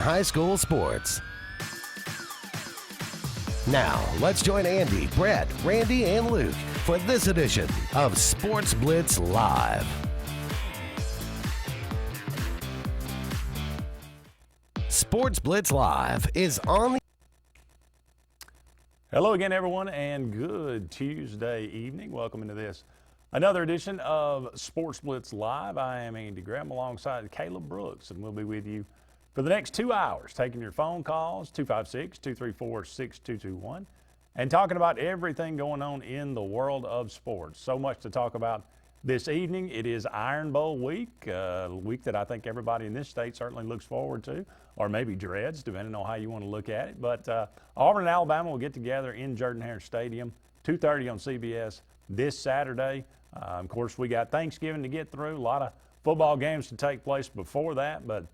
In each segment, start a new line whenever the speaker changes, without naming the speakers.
high school sports. Now, let's join Andy, Brett, Randy, and Luke for this edition of Sports Blitz Live. Sports Blitz Live is on the...
Hello again, everyone, and good Tuesday evening. Welcome into this another edition of Sports Blitz Live. I am Andy Graham alongside Caleb Brooks, and we'll be with you for the next 2 hours, taking your phone calls, 256-234-6221, and talking about everything going on in the world of sports. So much to talk about this evening. It is Iron Bowl week, a week that I think everybody in this state certainly looks forward to, or maybe dreads, depending on how you want to look at it. But Auburn and Alabama will get together in Jordan-Hare Stadium, 2:30 on CBS this Saturday. Of course, we got Thanksgiving to get through, a lot of football games to take place before that, but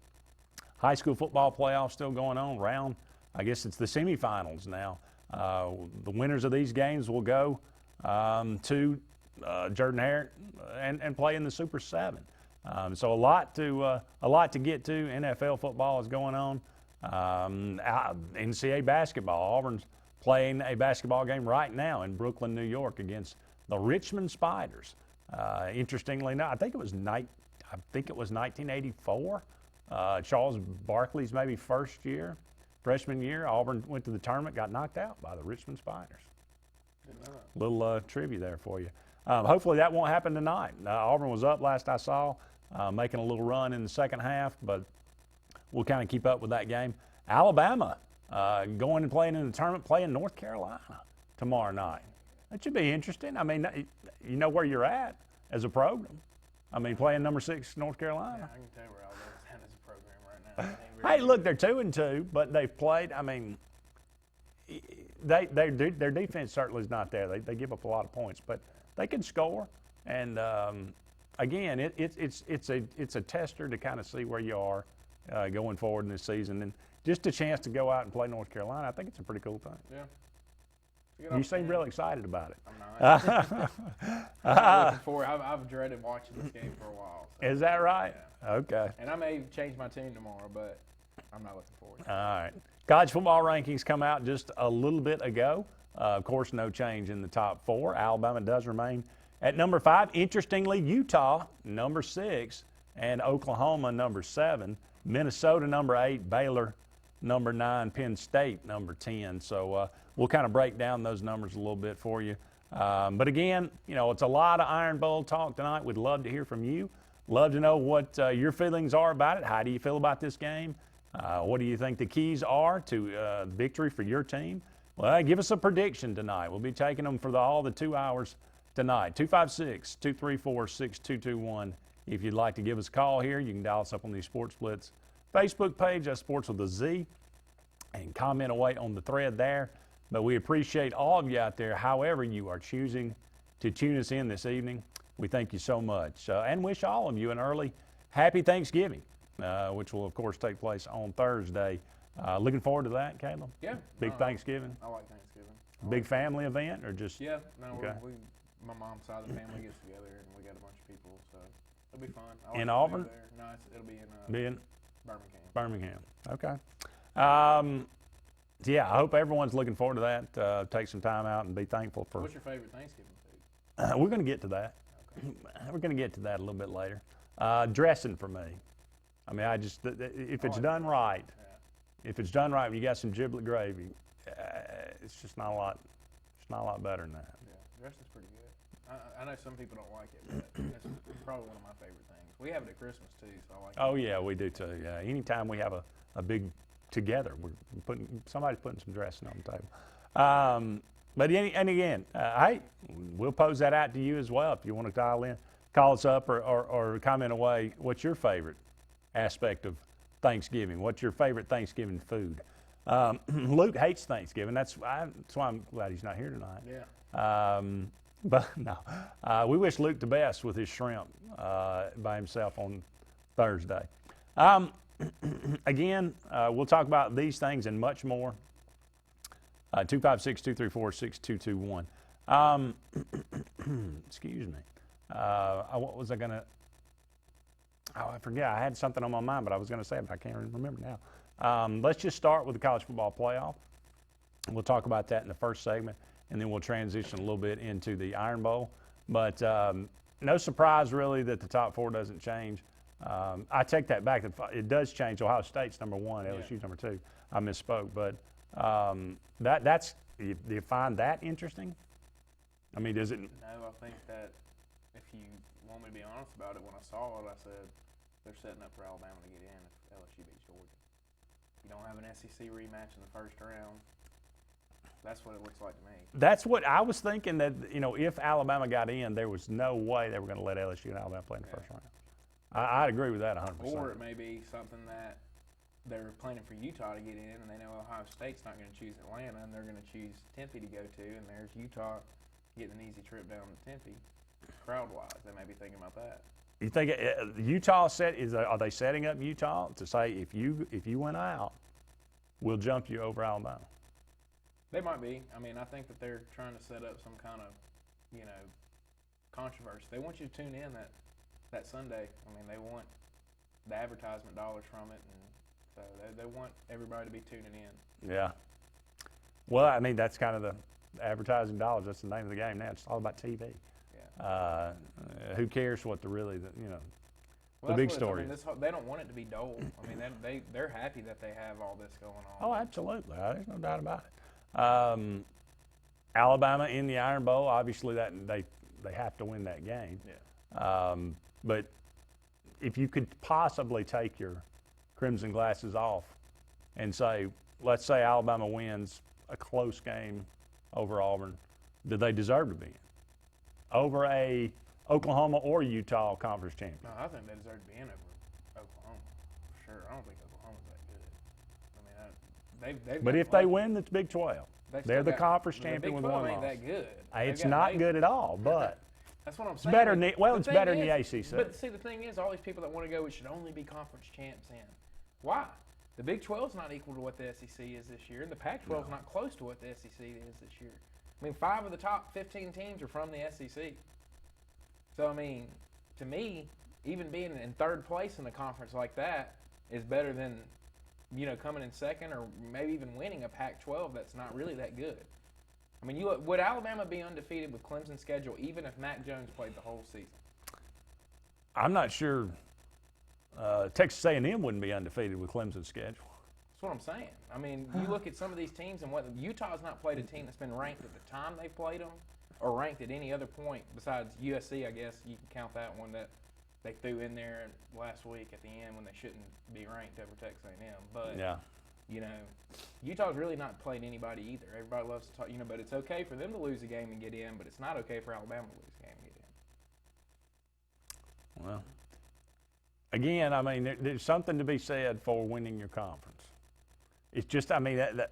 high school football playoffs still going on. I guess it's the semifinals now. The winners of these games will go to Jordan-Hare and play in the Super 7. So a lot to get to. NFL football is going on. NCAA basketball. Auburn's playing a basketball game right now in Brooklyn, New York, against the Richmond Spiders. Interestingly enough, I think it was 1984. Charles Barkley's maybe freshman year. Auburn went to the tournament, got knocked out by the Richmond Spiders. Little trivia there for you. Hopefully that won't happen tonight. Auburn was up last I saw, making a little run in the second half, but we'll kind of keep up with that game. Alabama going and playing in the tournament, playing North Carolina tomorrow night. That should be interesting. I mean, you know where you're at as a program. I mean, playing number 6 North Carolina.
Yeah, I can tell you where Alabama's at as a program right now.
Hey, look, they're 2-2, but they've played. I mean, their defense certainly is not there. They give up a lot of points, but they can score. And again, it's a tester to kind of see where you are going forward in this season, and just a chance to go out and play North Carolina. I think it's a pretty cool thing.
Yeah.
You seem real excited about it.
I'm not. I'm looking forward. I've dreaded watching this game for a while. So.
Is that right?
Yeah.
Okay.
And I may change my team tomorrow, but I'm not looking forward to it.
All right. College football rankings come out just a little bit ago. Of course, no change in the top 4. Alabama does remain at number 5. Interestingly, Utah, number 6, and Oklahoma, number 7. Minnesota, number 8. Baylor, number 9. Penn State, number 10. So we'll kind of break down those numbers a little bit for you. But again, it's a lot of Iron Bowl talk tonight. We'd love to hear from you. Love to know what your feelings are about it. How do you feel about this game? What do you think the keys are to victory for your team? Well, give us a prediction tonight. We'll be taking them for all the 2 hours tonight. 256-234-6221. If you'd like to give us a call here, you can dial us up on the Sports Blitz Facebook page. That's Sports with a Z. And comment away on the thread there. But we appreciate all of you out there, however you are choosing to tune us in this evening. We thank you so much. And wish all of you an early happy Thanksgiving, which will, of course, take place on Thursday. Looking forward to that, Caleb?
Yeah.
Big Thanksgiving?
I like Thanksgiving.
Big family event or just?
Yeah. No,
okay.
My mom's side of the family gets together, and we got a bunch of people, so it'll be fun.
In Auburn?
No, it'll be in
Birmingham. Okay. Yeah, I hope everyone's looking forward to that. Take some time out and be thankful for.
What's your favorite Thanksgiving food?
We're going to get to that. Okay. We're going to get to that a little bit later. Dressing for me. I mean, if it's done right, if it's done right, when you got some giblet gravy, it's just not a lot. It's not a lot better than that.
Yeah, dressing's pretty good. I know some people don't like it, but that's probably one of my favorite things. We have it at Christmas too, so I like it.
Oh yeah, we do too. Yeah, anytime we have a big together, somebody's putting some dressing on the table. But again, hey, we'll pose that out to you as well if you want to dial in, call us up, or comment away. What's your favorite aspect of Thanksgiving? What's your favorite Thanksgiving food? Luke hates Thanksgiving. That's why I'm glad he's not here tonight.
Yeah.
But no, we wish Luke the best with his shrimp by himself on Thursday. Again, we'll talk about these things and much more. 256-234-6221. Excuse me. What was I going to? Oh, I forget. I had something on my mind, but I was going to say it, but I can't remember now. Let's just start with the college football playoff. We'll talk about that in the first segment, and then we'll transition a little bit into the Iron Bowl. But no surprise, really, that the top four doesn't change. I take that back. It does change. Ohio State's number one, LSU's number two. I misspoke. But that's do you find that interesting? I mean, does it?
No, I think that if you want me to be honest about it, when I saw it, I said they're setting up for Alabama to get in if LSU beats Georgia. You don't have an SEC rematch in the first round. That's what it looks like to me.
That's what I was thinking, that, if Alabama got in, there was no way they were going to let LSU and Alabama play in the first round. I'd agree with that 100%.
Or it may be something that they're planning for Utah to get in, and they know Ohio State's not going to choose Atlanta, and they're going to choose Tempe to go to, and there's Utah getting an easy trip down to Tempe. Crowd-wise, they may be thinking about that.
You think Utah are they setting up Utah to say, if you went out, we'll jump you over Alabama?
They might be. I mean, I think that they're trying to set up some kind of, controversy. They want you to tune in that Sunday. I mean, they want the advertisement dollars from it, and so they want everybody to be tuning in.
Yeah. Well, I mean, that's kind of the advertising dollars. That's the name of the game now. It's all about TV.
Yeah.
Who cares what the
Well,
big story is?
They don't want it to be dull. I mean, they're happy that they have all this going on.
Oh, absolutely. There's no doubt about it. Alabama in the Iron Bowl, obviously that they have to win that game.
Yeah.
But if you could possibly take your crimson glasses off and say, let's say Alabama wins a close game over Auburn, do they deserve to be in? Over a Oklahoma or Utah conference champion?
No, I think they deserve to be in over Oklahoma. For sure. I don't think Oklahoma's that good. I mean, they've
But if they win, it's Big 12. They're the conference
the
champion
Big
with
12
one
ain't
loss.
that good.
It's not good at all, but
that's what I'm
it's
saying.
better.
But
It's better than the ACC.
But see, the thing is, all these people that want to go, it should only be conference champs in. Why? The Big 12 is not equal to what the SEC is this year, and the Pac-12 is not close to what the SEC is this year. I mean, 5 of the top 15 teams are from the SEC. So, I mean, to me, even being in third place in a conference like that is better than, coming in second or maybe even winning a Pac-12 that's not really that good. I mean, would Alabama be undefeated with Clemson's schedule even if Mac Jones played the whole season?
I'm not sure Texas A&M wouldn't be undefeated with Clemson's schedule.
That's what I'm saying. I mean, you look at some of these teams, and Utah's not played a team that's been ranked at the time they played them or ranked at any other point besides USC, I guess. You can count that one that they threw in there last week at the end when they shouldn't be ranked over Texas A&M. But,
Yeah.
Utah's really not played anybody either. Everybody loves to talk, but it's okay for them to lose a game and get in, but it's not okay for Alabama to lose a game and get in.
Well, again, I mean, there's something to be said for winning your conference. It's just, I mean, that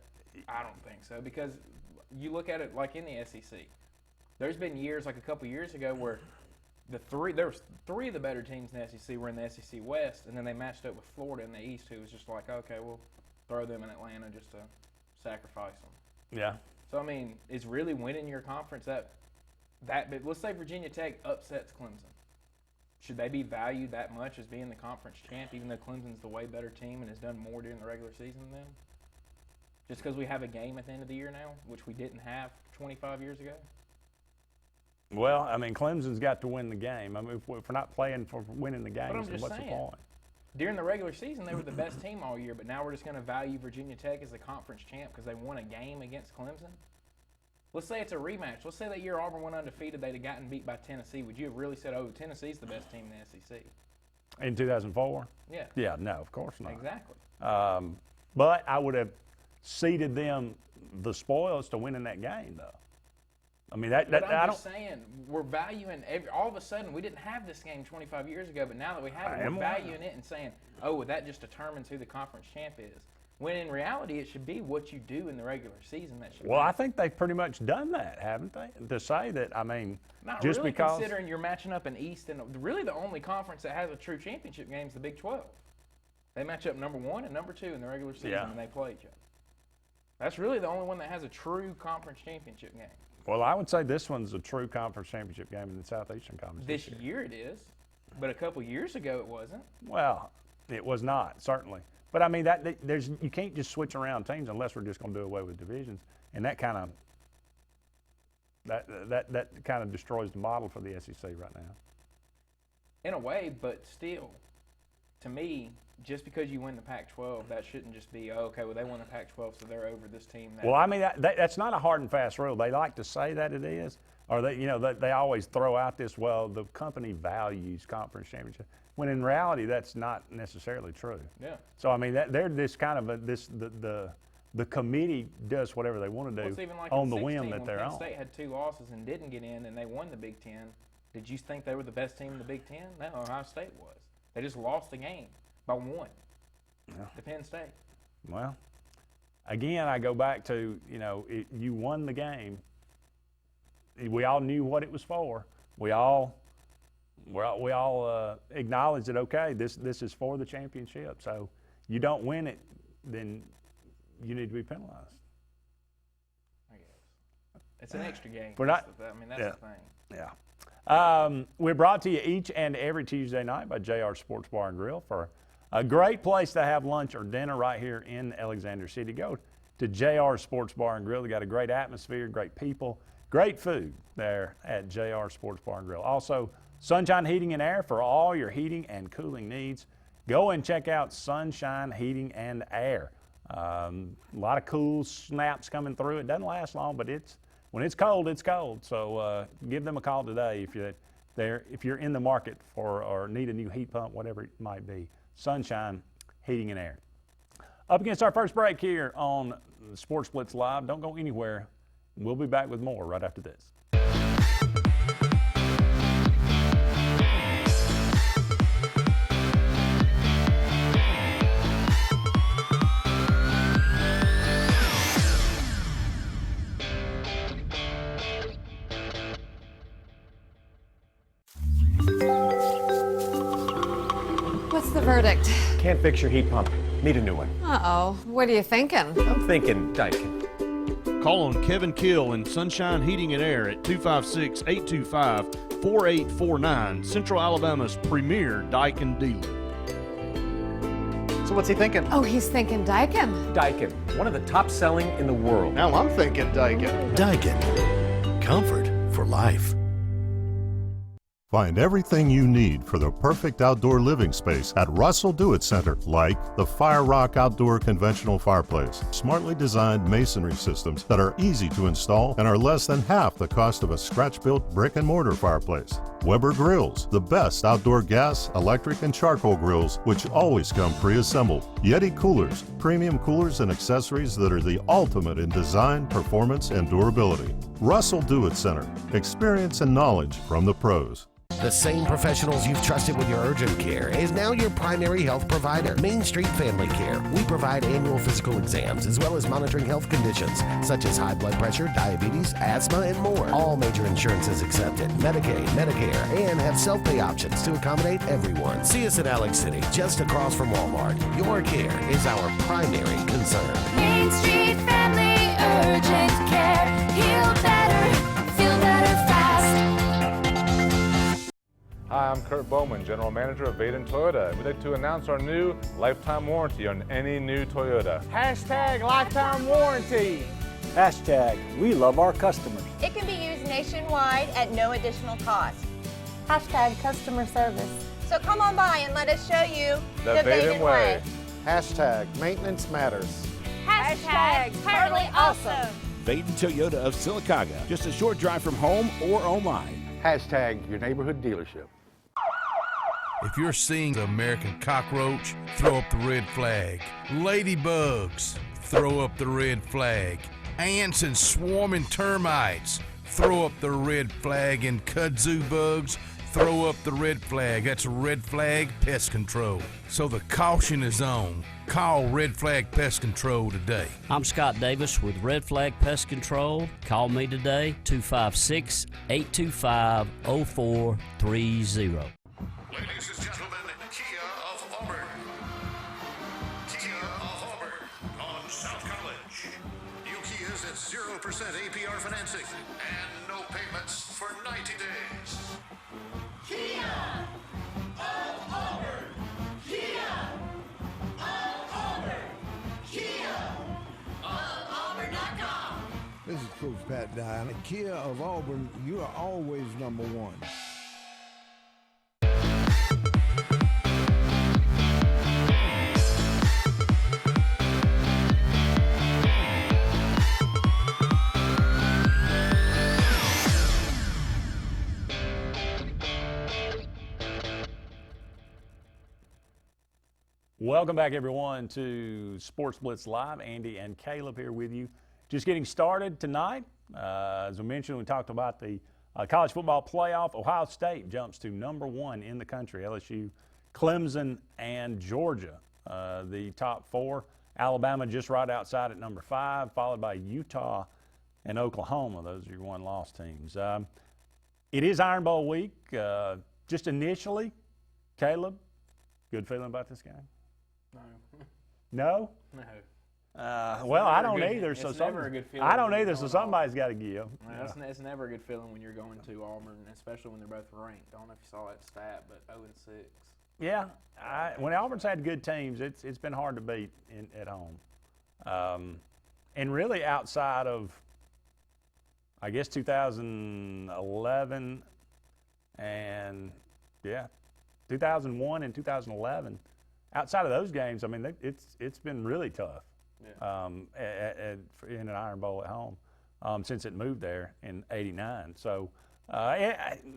I don't think so, because you look at it like in the SEC. There's been years, like a couple years ago, where there was 3 of the better teams in the SEC were in the SEC West, and then they matched up with Florida in the East, who was just like, okay, we'll throw them in Atlanta just to sacrifice them.
yeah.
So, I mean, is really winning your conference that big? Let's say Virginia Tech upsets Clemson. Should they be valued that much as being the conference champ, even though Clemson's the way better team and has done more during the regular season than them? Just because we have a game at the end of the year now, which we didn't have 25 years ago?
Well, I mean, Clemson's got to win the game. I mean, if we're not playing for winning the game,
But I'm
so
just
what's
saying,
the point?
During the regular season, they were the best team all year, but now we're just going to value Virginia Tech as the conference champ because they won a game against Clemson? Let's say it's a rematch. Let's say that year Auburn went undefeated, they'd have gotten beat by Tennessee. Would you have really said, oh, Tennessee's the best team in the SEC?
In 2004?
Yeah.
Yeah, no, of course not.
Exactly.
But I would have ceded them the spoils to winning that game, though. I mean,
But I'm just saying, we're valuing all of a sudden, we didn't have this game 25 years ago, but now that we have it, we're valuing it and saying, oh, well, that just determines who the conference champ is. When in reality, it should be what you do in the regular season that should
Well, I think they've pretty much done that, haven't they? To say that, I mean,
Not
just
really,
because.
considering you're matching up in East, and really the only conference that has a true championship game is the Big 12. They match up number 1 and number 2 in the regular season, and they play each other. That's really the only one that has a true conference championship game.
Well, I would say this one's a true conference championship game in the Southeastern Conference.
This year it is, but a couple years ago it wasn't.
Well, it was not, certainly. But I mean, you can't just switch around teams unless we're just going to do away with divisions, and that kind of destroys the model for the SEC right now.
In a way, but still, to me, just because you win the Pac-12, that shouldn't just be, oh, okay, well, they won the Pac-12, so they're over this team.
Well, I mean, that's not a hard and fast rule. They like to say that it is, or they always throw out this, well, the company values conference championship, when in reality that's not necessarily true.
Yeah.
So I mean, they're this kind of the committee does whatever they want to do
like
on the whim that they're
Penn
on.
State had 2 losses and didn't get in, and they won the Big Ten. Did you think they were the best team in the Big Ten? No, Ohio State was. They just lost the game by 1 to Penn State.
Well, again, I go back to, you won the game. We all knew what it was for. We all acknowledged that, okay, this is for the championship. So you don't win it, then you need to be penalized.
I guess. It's an extra game.
That's
the thing.
Yeah. We're brought to you each and every Tuesday night by JR Sports Bar and Grill for a great place to have lunch or dinner right here in Alexander City. Go to JR Sports Bar and Grill. They got a great atmosphere, great people, great food there at JR Sports Bar and Grill. Also, Sunshine Heating and Air for all your heating and cooling needs. Go and check out Sunshine Heating and Air. A lot of cool snaps coming through. It doesn't last long, but when it's cold, it's cold. So give them a call today if you're in the market for or need a new heat pump, whatever it might be. Sunshine Heating and Air. Up against our first break here on Sports Blitz Live. Don't go anywhere. We'll be back with more right after this.
What's the verdict?
Can't fix your heat pump. Need a new one.
Uh-oh. What are you thinking?
I'm thinking Daikin.
Call on Kevin Kill and Sunshine Heating and Air at 256-825-4849, Central Alabama's premier Daikin dealer.
So what's he thinking?
Oh, he's thinking Daikin.
Daikin, one of the top selling in the world.
Now I'm thinking Daikin.
Daikin. Comfort for life.
Find everything you need for the perfect outdoor living space at Russell Do-It Center, like the Fire Rock Outdoor Conventional Fireplace. Smartly designed masonry systems that are easy to install and are less than half the cost of a scratch-built brick and mortar fireplace. Weber Grills, the best outdoor gas, electric, and charcoal grills, which always come pre-assembled. Yeti Coolers, premium coolers and accessories that are the ultimate in design, performance, and durability. Russell Do-It Center, experience and knowledge from the pros.
The same professionals you've trusted with your urgent care is now your primary health provider, Main Street Family Care. We provide annual physical exams as well as monitoring health conditions such as high blood pressure, diabetes, asthma, and more. All major insurances accepted, Medicaid, Medicare, and have self-pay options to accommodate everyone. See us in Alex City, just across from Walmart. Your care is our primary concern.
Main Street Family Urgent Care. Heal better, feel better fast.
Hi, I'm Kurt Bowman, General Manager of Vaden Toyota. We'd like to announce our new lifetime warranty on any new Toyota.
Hashtag lifetime warranty. Hashtag we love our customers.
It can be used nationwide at no additional cost. Hashtag customer service. So come on by and let us show you the Vaden way.
Hashtag maintenance matters.
Hashtag totally awesome.
Vaden Toyota of Sylacauga, just a short drive from home or online.
Hashtag your neighborhood dealership.
If you're seeing the American cockroach, throw up the red flag. Ladybugs, throw up the red flag. Ants and swarming termites, throw up the red flag. And kudzu bugs, throw up the red flag. That's Red Flag Pest Control. So the caution is on. Call Red Flag Pest Control today.
I'm Scott Davis with Red Flag Pest Control. Call me today, 256-825-0430.
Ladies and gentlemen, Kia of Auburn. Kia of Auburn on South College. New Kias at 0% APR financing and no payments for 90 days. Kia of Auburn. Kia of Auburn.
This is Coach Pat Dye. Kia of Auburn, you are always number one.
Welcome back, everyone, to Sports Blitz Live. Andy and Caleb here with you. Just getting started tonight. As I mentioned, we talked about the college football playoff. Ohio State jumps to number one in the country. LSU, Clemson, and Georgia, the top four. Alabama just right outside at number 5, followed by Utah and Oklahoma. Those are your one-loss teams. It is Iron Bowl week. Just initially, Caleb, good feeling about this game? No?
No.
Well, I don't either. So
it's never a good feeling.
I don't either. So somebody's got to give.
Well, it's never a good feeling when you're going to Auburn, especially when they're both ranked. I don't know if you saw that stat, but 0-6.
Yeah, when Auburn's had good teams, it's been hard to beat at home, and really outside of, I guess 2011 and 2001 and 2011. Outside of those games, I mean, it's been really tough in an Iron Bowl at home since it moved there in '89. So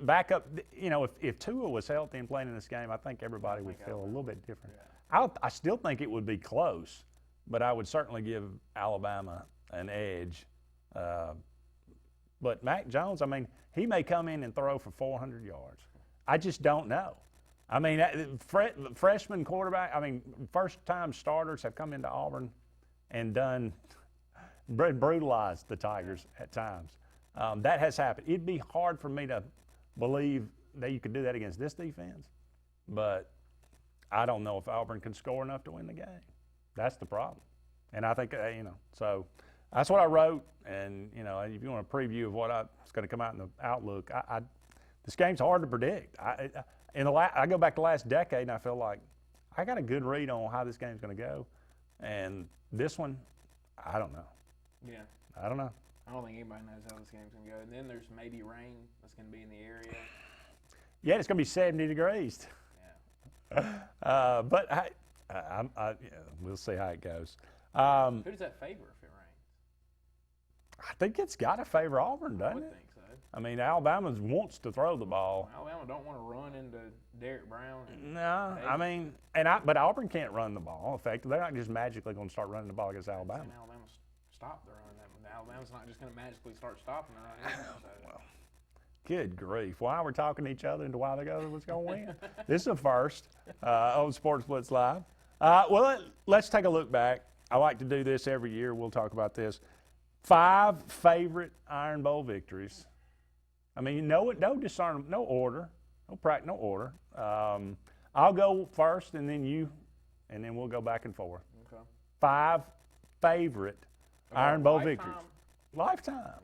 back up, if Tua was healthy and playing in this game, I think everybody would feel a little bit different. I still think it would be close, but I would certainly give Alabama an edge. But Mac Jones, I mean, he may come in and throw for 400 yards. I just don't know. I mean, freshman quarterback, first-time starters have come into Auburn and brutalized the Tigers at times. That has happened. It'd be hard for me to believe that you could do that against this defense, but I don't know if Auburn can score enough to win the game. That's the problem. And I think, so that's what I wrote. And, if you want a preview of what's going to come out in the Outlook, this game's hard to predict. I go back the last decade, and I feel like I got a good read on how this game's going to go. And this one, I don't know.
Yeah.
I don't know.
I don't think anybody knows how this game's going to go. And then there's maybe rain that's going to be in the area.
Yeah, it's going to be 70 degrees.
Yeah.
But we'll see how it goes.
Who does that favor if it rains?
I think it's got to favor Auburn, doesn't it?
I would think so.
I mean, Alabama wants to throw the ball.
Alabama don't want to run into Derrick Brown.
No, I mean, but Auburn can't run the ball effectively. They're not just magically going to start running the ball against Alabama.
And Alabama stopped the run. Alabama's not just going to magically start stopping the run.
Well, good grief. Why we're talking to each other into why the other was going to win? This is a first on Sports Blitz Live. Well, let's take a look back. I like to do this every year. We'll talk about this. 5 favorite Iron Bowl victories. I mean, no discernment, no order, no order. I'll go first, and then you, and then we'll go back and forth.
Okay.
5 favorite Iron Bowl victories. Lifetime.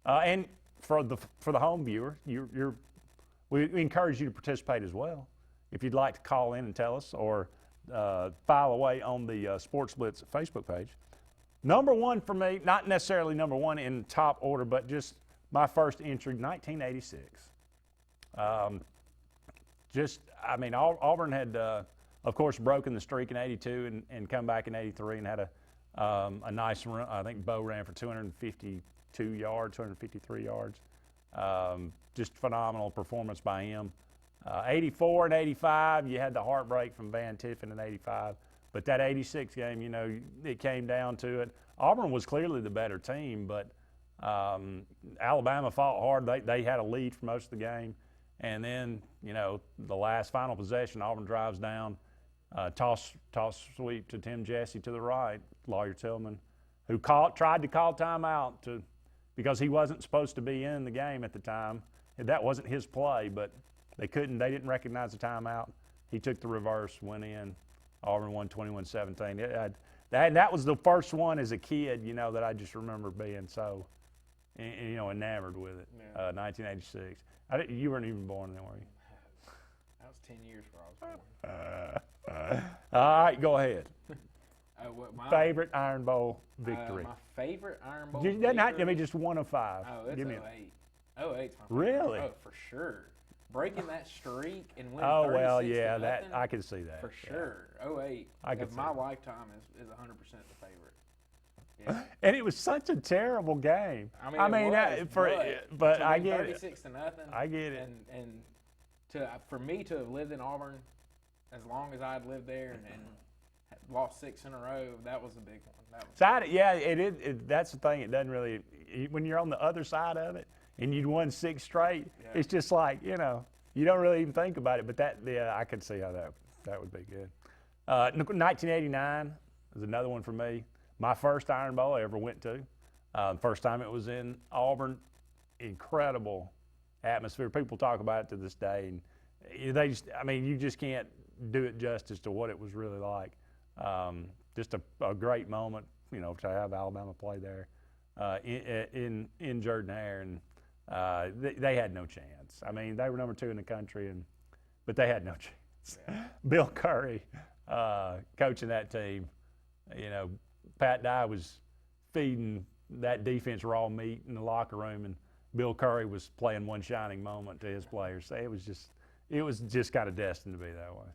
Okay. And for the home viewer, we encourage you to participate as well. If you'd like to call in and tell us, or file away on the Sports Blitz Facebook page. Number one for me, not necessarily number one in top order, but just my first entry, 1986. Auburn had, of course, broken the streak in '82 and come back in '83 and had a nice run. I think Bo ran for 252 yards, 253 yards. Just phenomenal performance by him. 84 and 85, you had the heartbreak from Van Tiffin in '85. But that '86 game, it came down to it. Auburn was clearly the better team, but Alabama fought hard. They had a lead for most of the game. And then, the last final possession, Auburn drives down, toss sweep to Tim Jesse to the right, Lawyer Tillman, who tried to call timeout because he wasn't supposed to be in the game at the time. That wasn't his play, but they didn't recognize the timeout. He took the reverse, went in. Auburn won 21-17. That was the first one as a kid, that I just remember being so, enamored with it. Yeah. 1986. You weren't even born then, were you?
That was 10 years before I was born.
All right, go ahead. favorite Iron Bowl victory.
My favorite Iron Bowl
It doesn't have to be just one of 5.
Oh, it's
Give me
08. 08's my favorite.
Really?
Oh, for sure. Breaking that streak and winning
Oh
36
well,
to
yeah,
nothing,
I can see that.
for sure. 08
I could
of
see
my
that.
lifetime is 100% the favorite. Yeah.
And it was such a terrible game.
I mean, it was,
but
to
I
win
get
36 to nothing.
I get it.
And for me to have lived in Auburn as long as I'd lived there and lost 6 in a row, that was a big one.
That's the thing. It doesn't really, when you're on the other side of it and you'd won 6 straight, it's just like, you don't really even think about it. But I could see how that would be good. 1989 is another one for me. My first Iron Bowl I ever went to. First time it was in Auburn. Incredible atmosphere. People talk about it to this day, and you just can't do it justice to what it was really like. Just a great moment, to have Alabama play there in Jordan-Hare, and they had no chance. I mean, they were number 2 in the country, but they had no chance. Yeah. Bill Curry coaching that team, Pat Dye was feeding that defense raw meat in the locker room, and Bill Curry was playing one shining moment to his players. So it was just kind of destined to be that way.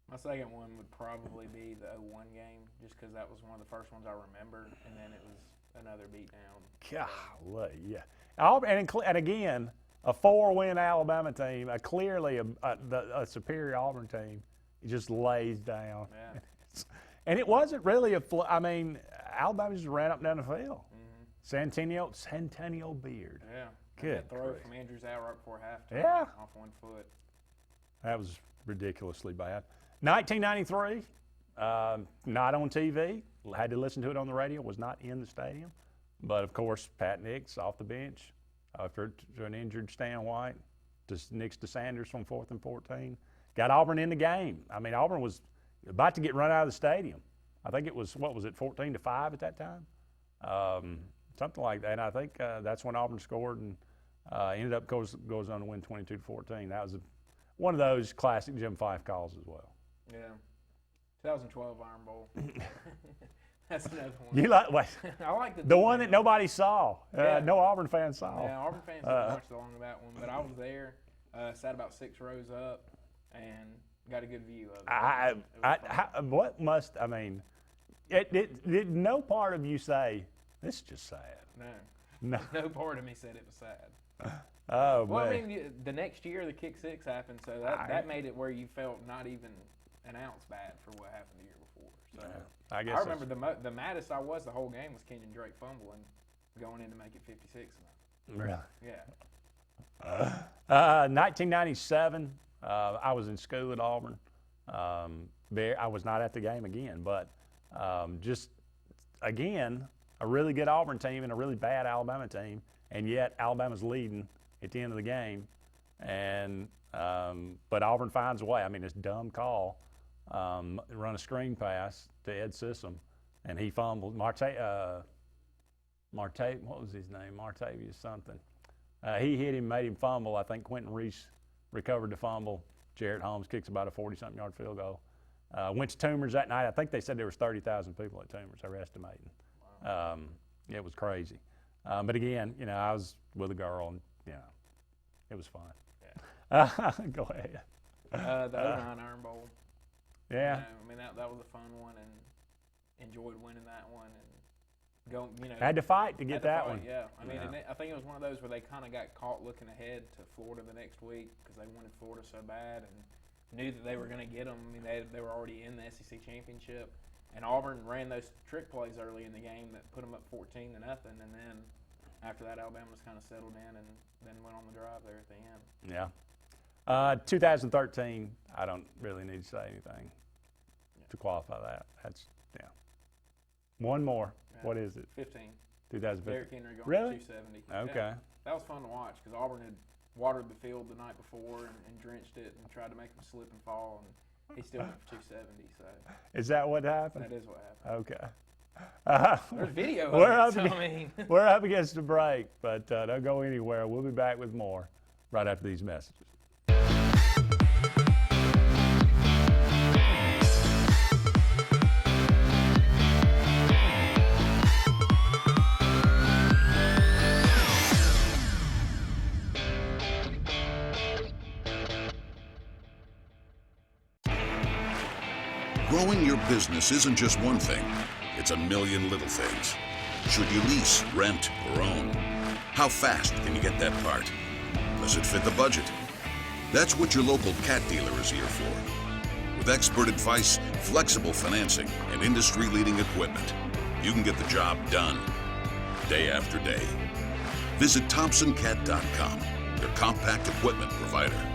My second one would probably be the 01 game, just because that was one of the first ones I remember, and then it was another beatdown.
Golly, yeah. Auburn, and again, a 4-win Alabama team, clearly a superior Auburn team, just lays down.
Yeah.
And it wasn't really Alabama just ran up and down the field. Mm-hmm. Centennial Beard.
Yeah.
Good.
That throw from Andrews out right before halftime.
Yeah.
Off one foot.
That was ridiculously bad. 1993, not on TV. Had to listen to it on the radio. Was not in the stadium. But, of course, Pat Nix off the bench after an injured Stan White. Just Nix to Sanders from 4th and 14. Got Auburn in the game. I mean, Auburn was about to get run out of the stadium. I think it was, 14-5 at that time? Something like that. And I think that's when Auburn scored and ended up goes on to win 22-14. That was one of those classic Jim Fife calls as well.
Yeah. 2012 Iron Bowl. That's another one.
You like
I like
the one that nobody saw. No Auburn fans saw.
Yeah, Auburn fans didn't watch along that one, but I was there. Sat about 6 rows up and got a good view of it. Did no part of you say, this is just sad? No. No part of me said it was sad.
Oh,
well,
man.
I mean, the next year the kick 6 happened, so that made it where you felt not even an ounce bad for what happened the year before. So
yeah, I guess
I remember the maddest I was the whole game was Kenyon Drake fumbling, going in to make it 56.
Really?
Yeah.
1997, I was in school at Auburn. I was not at the game again, but just, again, a really good Auburn team and a really bad Alabama team, and yet Alabama's leading at the end of the game. And but Auburn finds a way. I mean, this dumb call, run a screen pass to Ed Sissom, and he fumbled. what was his name? Martavius something. He hit him, made him fumble. I think Quentin Reese recovered the fumble. Jarrett Holmes kicks about a 40-something yard field goal. Went to Toomer's that night. I think they said there was 30,000 people at Toomer's. They were estimating. Wow. It was crazy. But again, I was with a girl, and it was fun. Yeah. Go ahead.
The 09 Iron Bowl.
Yeah.
I mean, that was a fun one, and enjoyed winning that one, and
had to fight to get that one.
Yeah. I mean, I think it was one of those where they kind of got caught looking ahead to Florida the next week because they wanted Florida so bad and knew that they were going to get them. I mean, they were already in the SEC championship, and Auburn ran those trick plays early in the game that put them up 14-0, and then after that, Alabama was kind of settled in and then went on the drive there at the end.
Yeah. 2013, I don't really need to say anything to qualify that. That's, one more.
Yeah.
What is it?
15.
2015.
Derrick Henry going
Really?
270.
Okay.
Yeah. That was fun to watch because Auburn had watered the field the night before and drenched it and tried to make him slip and fall, and he still went for 270. So.
Is that what happened?
That is what happened.
Okay.
There's video of it,
we're up against a break, but don't go anywhere. We'll be back with more right after these messages.
Growing your business isn't just one thing. It's a million little things. Should you lease, rent, or own? How fast can you get that part? Does it fit the budget? That's what your local Cat dealer is here for. With expert advice, flexible financing, and industry-leading equipment, you can get the job done day after day. Visit ThompsonCat.com, your compact equipment provider.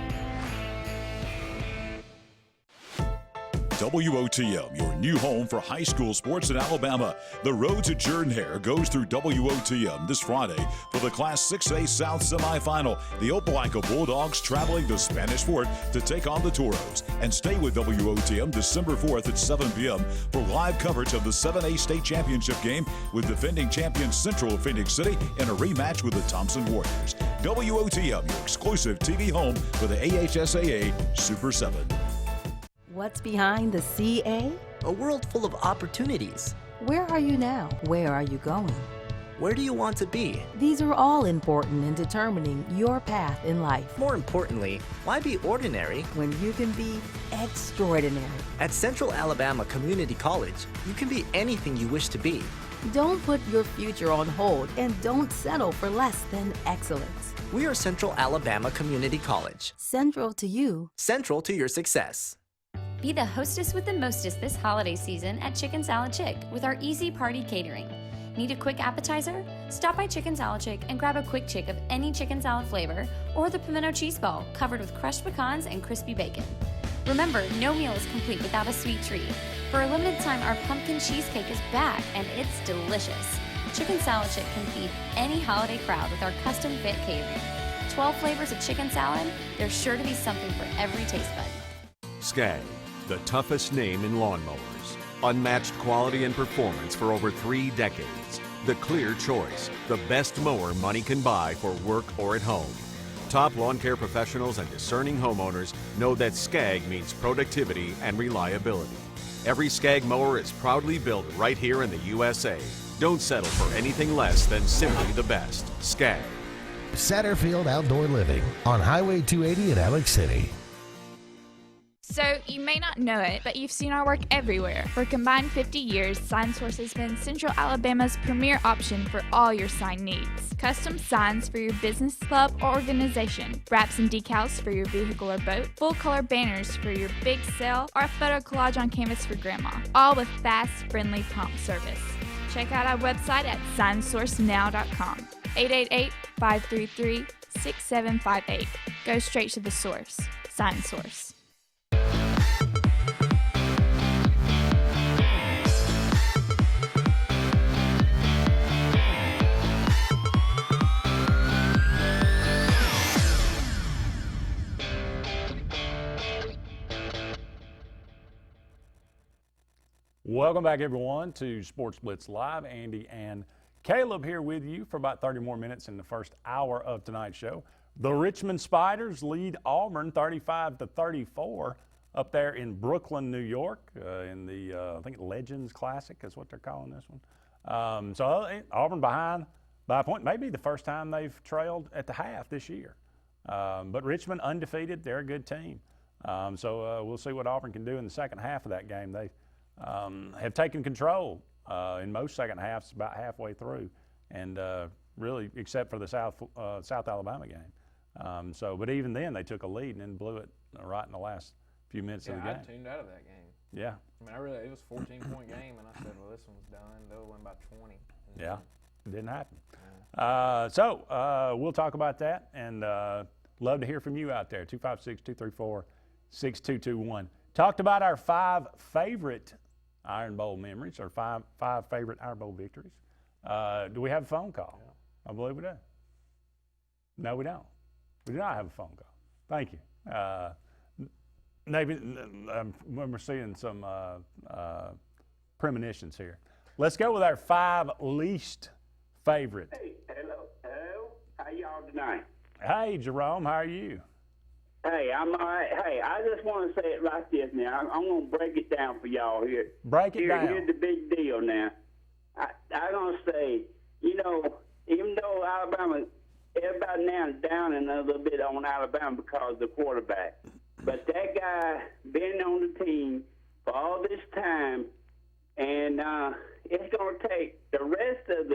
WOTM, your new home for high school sports in Alabama. The road to Jordan-Hare goes through WOTM this Friday for the Class 6A South semifinal. The Opelika Bulldogs traveling to Spanish Fort to take on the Toros. And stay with WOTM December 4th at 7 p.m. for live coverage of the 7A State Championship game with defending champion Central Phoenix City in a rematch with the Thompson Warriors. WOTM, your exclusive TV home for the AHSAA Super 7.
What's behind the CA?
A world full of opportunities.
Where are you now? Where are you going?
Where do you want to be?
These are all important in determining your path in life.
More importantly, why be ordinary
when you can be extraordinary?
At Central Alabama Community College, you can be anything you wish to be.
Don't put your future on hold and don't settle for less than excellence.
We are Central Alabama Community College.
Central to you.
Central to your success.
Be the hostess with the mostest this holiday season at Chicken Salad Chick with our easy party catering. Need a quick appetizer? Stop by Chicken Salad Chick and grab a quick chick of any chicken salad flavor or the pimento cheese ball covered with crushed pecans and crispy bacon. Remember, no meal is complete without a sweet treat. For a limited time, our pumpkin cheesecake is back and it's delicious. Chicken Salad Chick can feed any holiday crowd with our custom fit catering. 12 flavors of chicken salad, there's sure to be something for every taste bud.
Skag, the toughest name in lawnmowers. Unmatched quality and performance for over 3 decades. The clear choice, the best mower money can buy for work or at home. Top lawn care professionals and discerning homeowners know that Skag means productivity and reliability. Every Skag mower is proudly built right here in the USA. Don't settle for anything less than simply the best. Skag.
Satterfield Outdoor Living on Highway 280 in Alex City.
So, you may not know it, but you've seen our work everywhere. For a combined 50 years, SignSource has been Central Alabama's premier option for all your sign needs. Custom signs for your business, club, or organization. Wraps and decals for your vehicle or boat. Full-color banners for your big sale, or a photo collage on canvas for grandma. All with fast, friendly, prompt service. Check out our website at signsourcenow.com. 888-533-6758. Go straight to the source. SignSource.
Welcome back, everyone, to Sports Blitz Live. Andy and Caleb here with you for about 30 more minutes in the first hour of tonight's show. The Richmond Spiders lead Auburn 35-34 up there in Brooklyn, New York, in the I think Legends Classic is what they're calling this one. So Auburn behind by a point, maybe the first time they've trailed at the half this year. But Richmond undefeated, they're a good team. So we'll see what Auburn can do in the second half of that game. They have taken control in most second halves about halfway through, and really except for the South Alabama game. But even then they took a lead and then blew it right in the last few minutes of the game.
I tuned out of that game.
Yeah.
I mean, it was a 14-point game, and I said, well, this one's done. They'll win by 20.
Yeah, it didn't happen. We'll talk about that, and love to hear from you out there. 256-234-6221. Talked about our 5 favorite Iron Bowl memories, or five favorite Iron Bowl victories. Do we have a phone call? Yeah. I believe we do. No, we don't. We do not have a phone call. Thank you. Maybe when we're seeing some premonitions here. Let's go with our 5 least favorite.
Hey, hello. How y'all tonight?
Hey, Jerome, how are you?
Hey, I'm all right. Hey, I just want to say it like this now. I'm going to break it down for y'all here.
Break it down.
Here's the big deal now. I'm going to say, even though Alabama, everybody now is down a little bit on Alabama because of the quarterback. But that guy been on the team for all this time, and it's going to take the rest of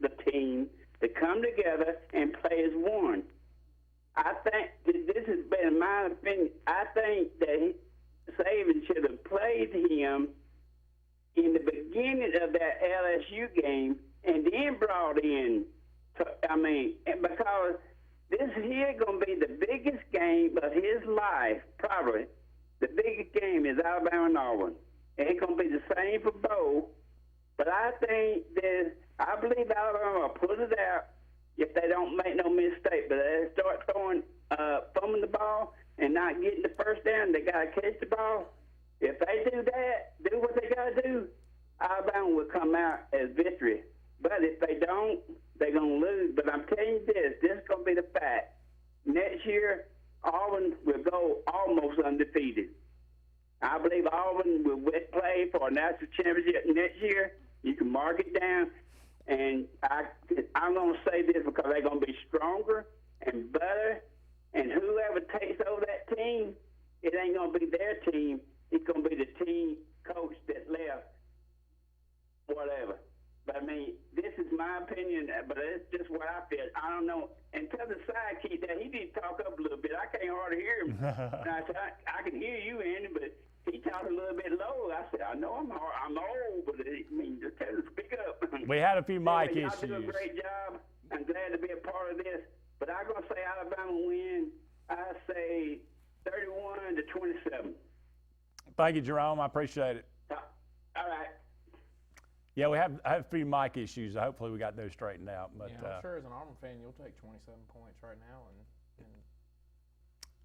the team to come together and play as one. I think this has been my opinion. I think that Saban should have played him in the beginning of that LSU game and then brought in, because this here going to be the biggest game of his life, probably. The biggest game is Alabama and Auburn. It's going to be the same for Bo, but I believe Alabama will put it out if they don't make no mistake. But they start thumbing the ball and not getting the first down, they got to catch the ball. If they do that, do what they got to do, Alabama will come out as victory. But if they don't, they're going to lose. But I'm telling you this is going to be the fact. Next year, Auburn will go almost undefeated. I believe Auburn will play for a national championship next year. You can mark it down. And I'm going to say this because they're going to be stronger and better. And whoever takes over that team, it ain't going to be their team. It's going to be the team coach that left, whatever. But, this is my opinion, but it's just what I feel. I don't know. And tell the sidekick that he did talk up a little bit. I can't hardly hear him. I can hear you, Andy, but he talked a little bit low. I said, I know I'm old, but just tell him to speak up.
We had a few mic
Y'all
issues.
do a great job. I'm glad to be a part of this. But I'm going to say Alabama win. I say 31-27.
Thank you, Jerome. I appreciate it.
All right.
Yeah, we have a few mic issues. Hopefully we got those straightened out. But
I'm sure as an Auburn fan, you'll take 27 points right now. And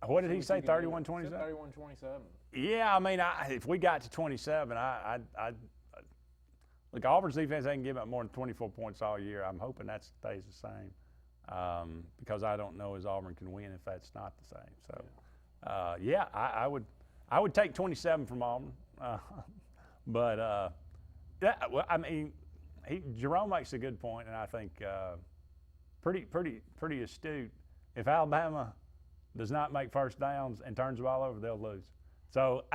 what did he say, 31-27?
31-27.
Yeah, if we got to 27, look, Auburn's defense ain't given up more than 24 points all year. I'm hoping that stays the same because I don't know as Auburn can win if that's not the same. So, I would take 27 from Auburn. Jerome makes a good point, and I think pretty astute. If Alabama does not make first downs and turns the ball over, they'll lose. So,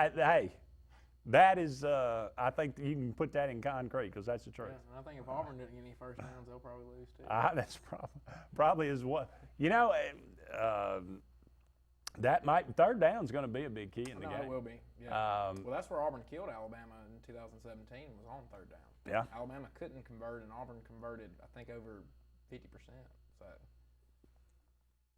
that is, I think you can put that in concrete because that's the truth.
Yeah, and I think if Auburn didn't get any first downs, they'll probably lose too.
That's probably is what, third down is going to be a big key in the game.
It will be. Yeah. Well, that's where Auburn killed Alabama in 2017 was on third down.
Yeah.
Alabama couldn't convert, and Auburn converted, I think, over 50%. So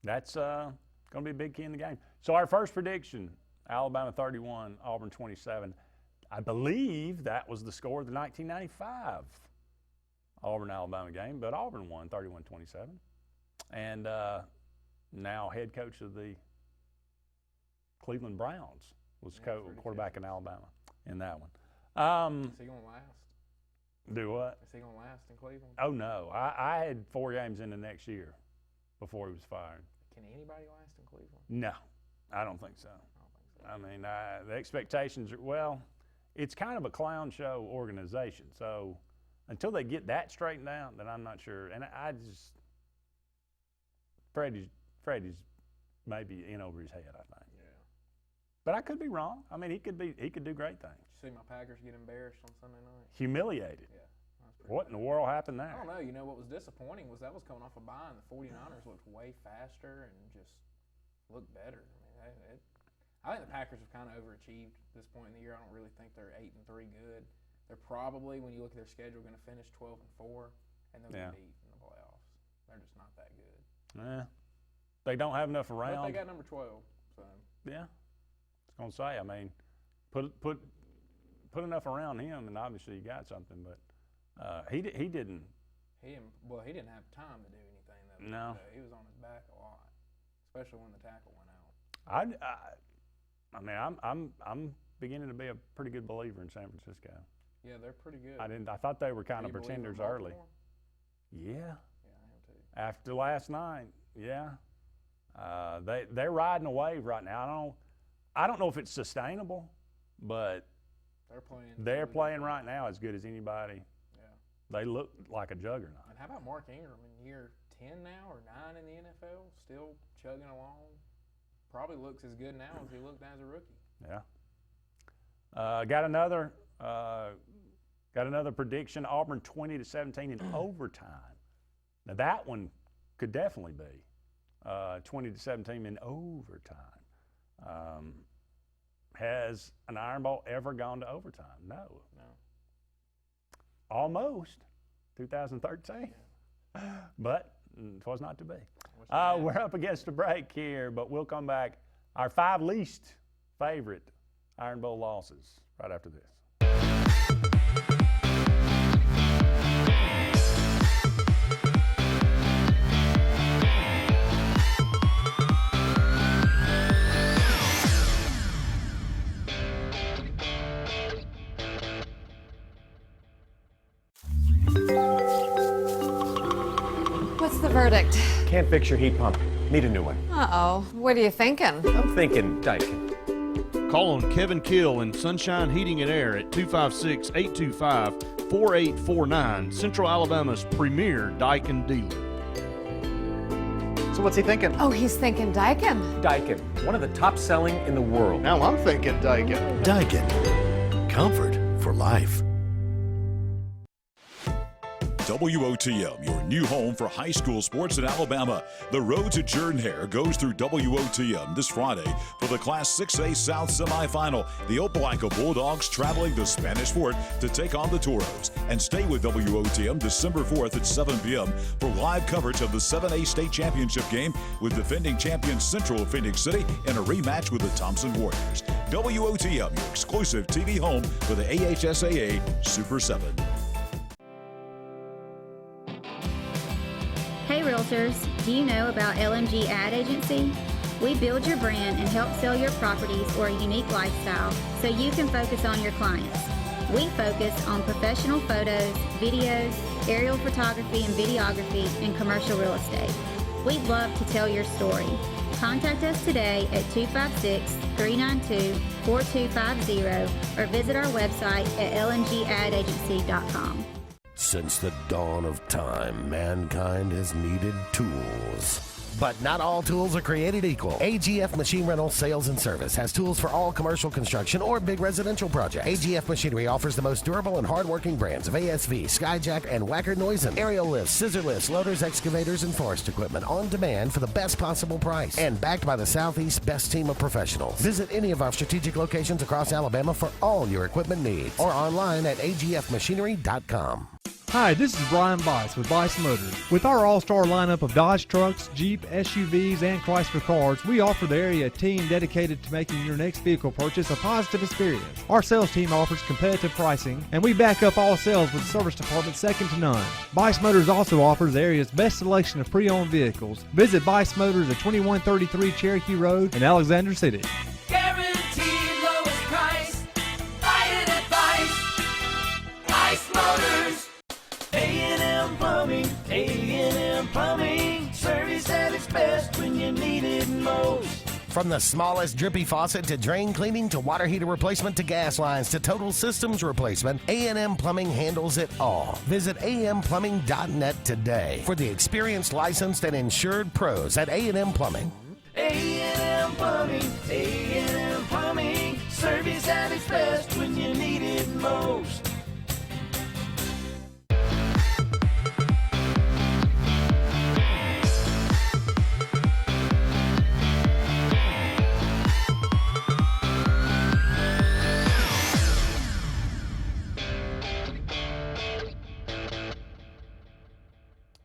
that's going to be a big key in the game. So our first prediction, Alabama 31, Auburn 27. I believe that was the score of the 1995 Auburn-Alabama game, but Auburn won 31-27. And now head coach of the Cleveland Browns was quarterback in Alabama in that one.
Is he going to last?
Do what?
Is he going to last in Cleveland?
Oh, no. I had 4 games in the next year before he was fired.
Can anybody last in Cleveland?
No, I don't think so. The expectations are, it's kind of a clown show organization. So until they get that straightened out, then I'm not sure. And Freddie's maybe in over his head, I think.
Yeah.
But I could be wrong. He could do great things.
Did you see my Packers get embarrassed on Sunday night?
Humiliated.
Yeah.
What in the world happened there?
I don't know. What was disappointing was that was coming off a bye, and the 49ers looked way faster and just looked better. I think the Packers have kind of overachieved at this point in the year. I don't really think they're 8-3 good. They're probably, when you look at their schedule, going to finish 12-4, and they'll be beat in the playoffs. They're just not that good.
Yeah. They don't have enough around.
But they got number 12. So.
Yeah. I was going to say, put enough around him, and obviously you got something. But he didn't.
He didn't have time to do anything.
No.
He was on his back a lot, especially when the tackle went out.
I'm beginning to be a pretty good believer in San Francisco.
Yeah, they're pretty good.
I thought they were kind of pretenders early. Yeah.
Yeah, I am too.
After last night, yeah. They're riding a wave right now. I don't know if it's sustainable, but they're playing right now as good as anybody.
Yeah.
They look like a juggernaut.
And how about Mark Ingram in year 10 now or 9 in the NFL, still chugging along? Probably looks as good now as he looked as a rookie.
Yeah. Got another prediction. Auburn 20-17 in overtime. Now that one could definitely be 20-17 in overtime. Has an Iron Bowl ever gone to overtime? No. Almost 2013, but it was not to be. We're up against a break here, but we'll come back. Our 5 least favorite Iron Bowl losses right after this.
What's the verdict?
Can't fix your heat pump. Need a new one.
Uh-oh. What are you thinking?
I'm thinking Daikin.
Call on Kevin Kill and Sunshine Heating and Air at 256-825-4849, Central Alabama's premier Daikin dealer.
So what's he thinking?
Oh, he's thinking Daikin.
Daikin, one of the top selling in the world.
Now I'm thinking Daikin.
Daikin. Comfort for life.
WOTM, your new home for high school sports in Alabama. The road to Jordan-Hare goes through WOTM this Friday for the Class 6A South semifinal. The Opelika Bulldogs traveling to Spanish Fort to take on the Toros. And stay with WOTM December 4th at 7 p.m. for live coverage of the 7A State Championship game with defending champion Central Phoenix City in a rematch with the Thompson Warriors. WOTM, your exclusive TV home for the AHSAA Super 7.
Hey Realtors, do you know about LMG Ad Agency? We build your brand and help sell your properties or a unique lifestyle so you can focus on your clients. We focus on professional photos, videos, aerial photography and videography, and commercial real estate. We'd love to tell your story. Contact us today at 256-392-4250 or visit our website at lmgadagency.com.
Since the dawn of time, mankind has needed tools. But not all tools are created equal. AGF Machine Rental Sales and Service has tools for all commercial construction or big residential projects. AGF Machinery offers the most durable and hardworking brands of ASV, Skyjack, and Wacker Neusen. Aerial lifts, scissor lifts, loaders, excavators, and forest equipment on demand for the best possible price. And backed by the Southeast's best team of professionals. Visit any of our strategic locations across Alabama for all your equipment needs. Or online at agfmachinery.com.
Hi, this is Brian Bice with Bice Motors. With our all-star lineup of Dodge trucks, Jeep, SUVs, and Chrysler cars, we offer the area a team dedicated to making your next vehicle purchase a positive experience. Our sales team offers competitive pricing, and we back up all sales with a service department second to none. Bice Motors also offers the area's best selection of pre-owned vehicles. Visit Bice Motors at 2133 Cherokee Road in Alexander City.
Guaranteed lowest price. Buy it at Bice Motors. A&M Plumbing, service at its best when you need it most.
From the smallest drippy faucet to drain cleaning to water heater replacement to gas lines to total systems replacement, A&M Plumbing handles it all. Visit amplumbing.net today for the experienced, licensed, and insured pros at A&M Plumbing.
A&M Plumbing, service at its best when you need it most.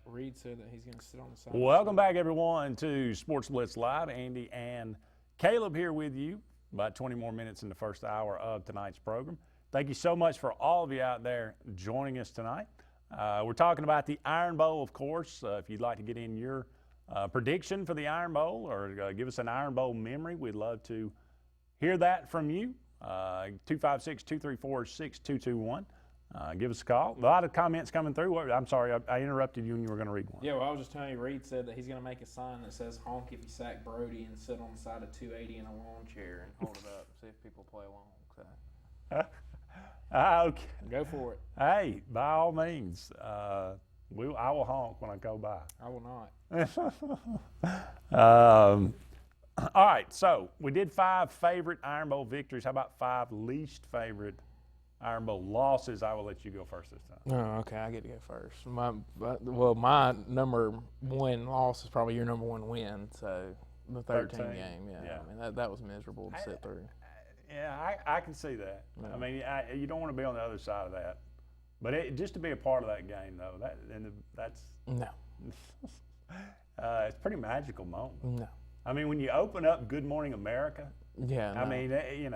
Reed said that he's going to sit on the side.
Welcome back, everyone, to Sports Blitz Live. Andy and Caleb here with you. About 20 more minutes in the first hour of tonight's program. Thank you so much for all of you out there joining us tonight. We're talking about the Iron Bowl, of course. If you'd like to get in your prediction for the Iron Bowl or give us an Iron Bowl memory, we'd love to hear that from you. 256-234-6221. Give us a call. A lot of comments coming through. I'm sorry, I interrupted you when you were going to read one.
Yeah, well, I was just telling you, Reed said that he's going to make a sign that says honk if you sack Brody and sit on the side of 280 in a lawn chair and hold it up and see if people play along. So.
Okay.
Go for it.
Hey, by all means, I will honk when I go by.
I will not.
All right, so we did 5 favorite Iron Bowl victories. How about 5 least favorite Iron Bowl losses? I will let you go first this time.
Oh, okay, I get to go first. My number 1 loss is probably your number 1 win. So the 13 game, yeah. I mean that was miserable to sit through.
Yeah, I can see that.
Yeah.
I mean, you don't want to be on the other side of that. But just to be a part of that game, though, that's
no.
It's a pretty magical moment.
No.
I mean, when you open up Good Morning America,
yeah,
I mean, it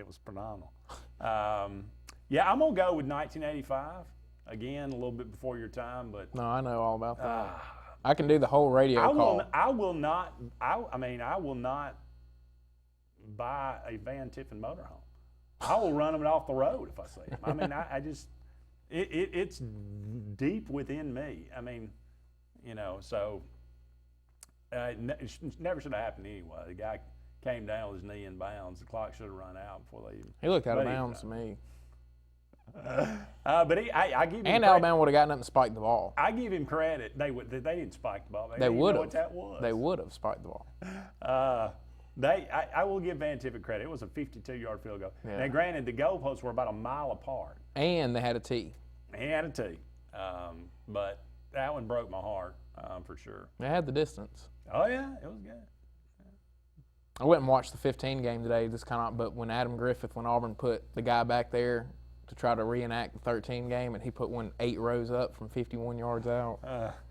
was phenomenal. Yeah, I'm gonna go with 1985. Again, a little bit before your time, but
no, I know all about that. I can do the whole radio call.
I will not buy a Van Tiffin motorhome. I will run them off the road if I see them. I mean, it's deep within me. I mean, so it never should have happened anyway. The guy came down with his knee in bounds. The clock should have run out before they even.
He looked out of bounds to me.
But I give him
and
credit.
Alabama would have gotten up and spiked the ball.
I give him credit. They didn't spike the ball.
They would have.
What that was.
They would have spiked the ball.
I will give Van Tiffin credit. It was a 52-yard field goal.
Yeah.
Now, granted, the goalposts were about a mile apart.
And they had a tee.
But that one broke my heart for sure.
They had the distance.
Oh, yeah, it was good.
I went and watched the 15 game today, but when Adam Griffith, when Auburn put the guy back there to try to reenact the 13 game, and he put 8 rows up from 51 yards out.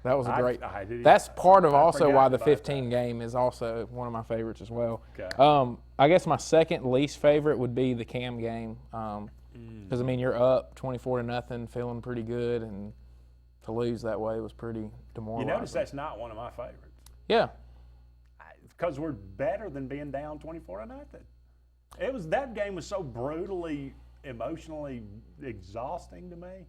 That was a great. That's part of also why the 15 game is also one of my favorites as well.
Okay.
I guess my second least favorite would be the Cam game, because I mean you're up 24-0, feeling pretty good, and to lose that way was pretty demoralizing.
You notice that's not one of my favorites.
Yeah.
Because we're better than being down 24-0. That game was so brutally, emotionally exhausting to me.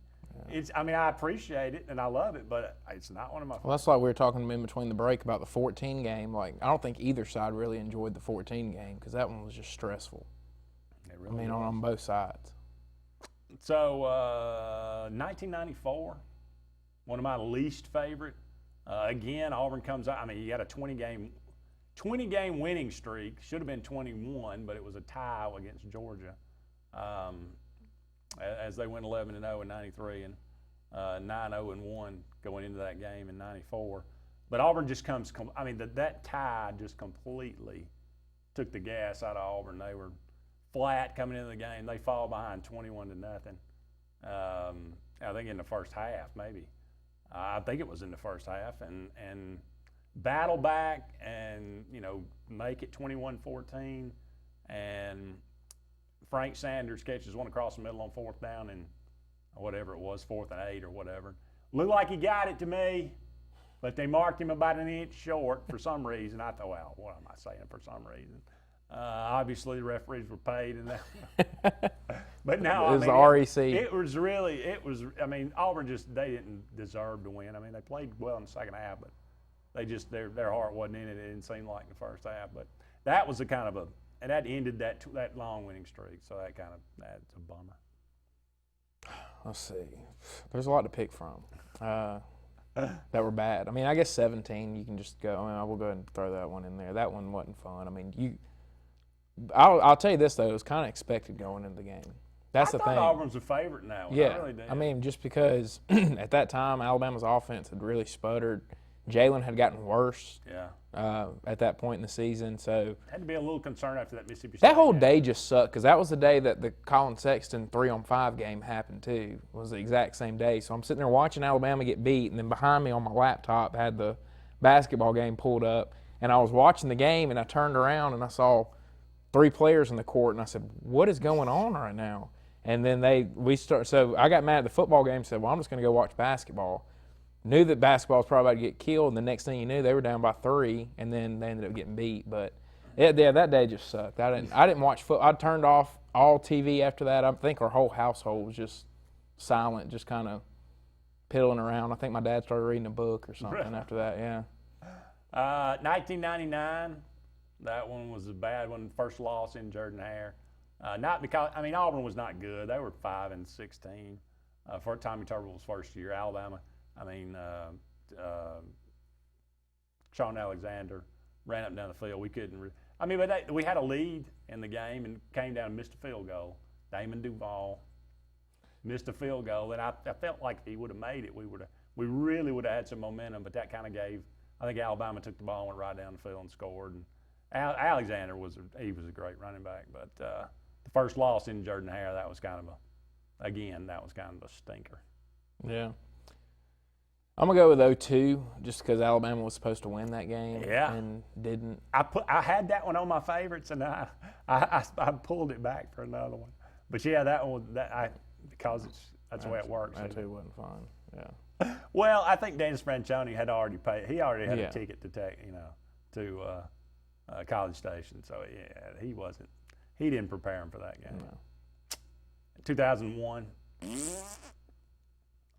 Yeah. I appreciate it and I love it, but it's not one of my favorites.
Well, that's like we were talking in between the break about the 14 game. Like, I don't think either side really enjoyed the 14 game because that one was just stressful.
It really was.
On both sides.
So, 1994, one of my least favorite. Again, Auburn comes out. I mean, you got a 20-game winning streak. Should have been 21, but it was a tie against Georgia. As they went 11-0 in '93 and 9-0-1 going into that game in '94. But Auburn just comes. That tie just completely took the gas out of Auburn. They were flat coming into the game. They fall behind 21-0. I think in the first half, maybe. I think it was in the first half, and battle back and make it 21-14, and Frank Sanders catches one across the middle on 4th down and whatever it was, 4th and 8 or whatever. Looked like he got it to me, but they marked him about an inch short for some reason. I thought, well, what am I saying for some reason? Obviously, the referees were paid in that. But now,
it was the REC.
Auburn they didn't deserve to win. They played well in the second half, but their heart wasn't in it. It didn't seem like in the first half. But that was and that ended that long winning streak. So that's a bummer.
Let's see. There's a lot to pick from that were bad. I guess 17, you can just go. I will go ahead and throw that one in there. That one wasn't fun. I'll tell you this, though. It was kind of expected going into the game. That's the thing.
I thought Auburn's a favorite now.
Yeah.
I really did.
Just because at that time, Alabama's offense had really sputtered. Jalen had gotten worse at that point in the season. So
had to be a little concerned after that Mississippi State
that whole day just sucked because that was the day that the Colin Sexton 3-on-5 game happened too. It was the exact same day. So I'm sitting there watching Alabama get beat, and then behind me on my laptop had the basketball game pulled up, and I was watching the game, and I turned around and I saw 3 players in the court, and I said, "What is going on right now?" And then so I got mad at the football game and said, well, I'm just going to go watch basketball. Knew that basketball was probably about to get killed, and the next thing you knew, they were down by 3, and then they ended up getting beat. But that day just sucked. I didn't watch football. I turned off all TV after that. I think our whole household was just silent, just kind of piddling around. I think my dad started reading a book or something after that, yeah.
1999, that one was a bad one, first loss in Jordan-Hare. Not because, Auburn was not good. They were 5-16 for Tommy Tuberville's first year. Alabama, Sean Alexander ran up and down the field. We couldn't. But we had a lead in the game and came down and missed a field goal. Damon Duval missed a field goal, and I felt like if he would have made it, we really would have had some momentum. But that kind of gave. I think Alabama took the ball, went right down the field, and scored. And Alexander was a great running back, but the first loss in Jordan-Hare, that was kind of a stinker.
Yeah. I'm going to go with 0-2 just because Alabama was supposed to win that game and didn't.
I had that one on my favorites, and I pulled it back for another one. But, yeah, because that's the way it works.
That too wasn't fun, yeah.
Well, I think Dennis Franchione had already paid. He already had a ticket to College Station. So, yeah, he didn't prepare him for that game.
No.
2001,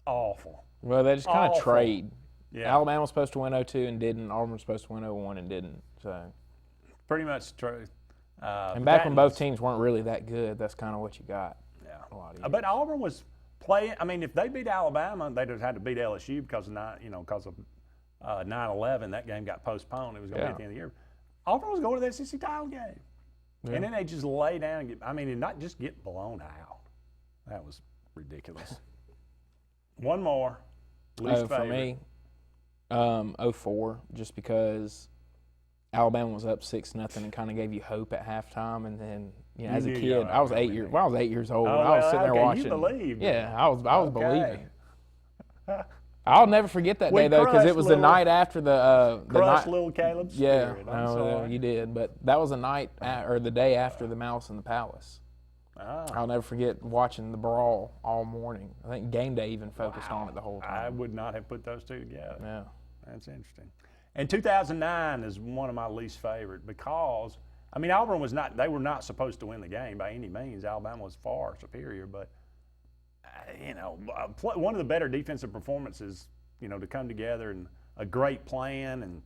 awful.
Well, they just kind of trade.
Yeah.
Alabama was supposed to win 0-2 and didn't. Auburn was supposed to win 0-1 and didn't. So
pretty much true.
And back when both teams weren't really that good, that's kind of what you got.
Yeah. But Auburn was playing. I mean, if they beat Alabama, they'd have had to beat LSU because of 9/11. That game got postponed. It was going to be at the end of the year. Auburn was going to the SEC title game, and then they just lay down and not just get blown out. That was ridiculous. One more. Least favorite.
For me, 0-4, just because Alabama was up 6-0 and kind of gave you hope at halftime, and then as a kid, I was 8 years old. I was sitting there watching.
You believed.
Yeah, I was believing. I'll never forget that day though, because it was the night after the
crushed little Caleb's spirit.
Yeah, you did, but that was the night or the day after the Mouse in the Palace. I'll never forget watching the brawl all morning. I think Game Day even focused on it the whole time.
I would not have put those two together.
Yeah.
That's interesting. And 2009 is one of my least favorite because, Auburn they were not supposed to win the game by any means. Alabama was far superior, but, one of the better defensive performances, to come together and a great plan, and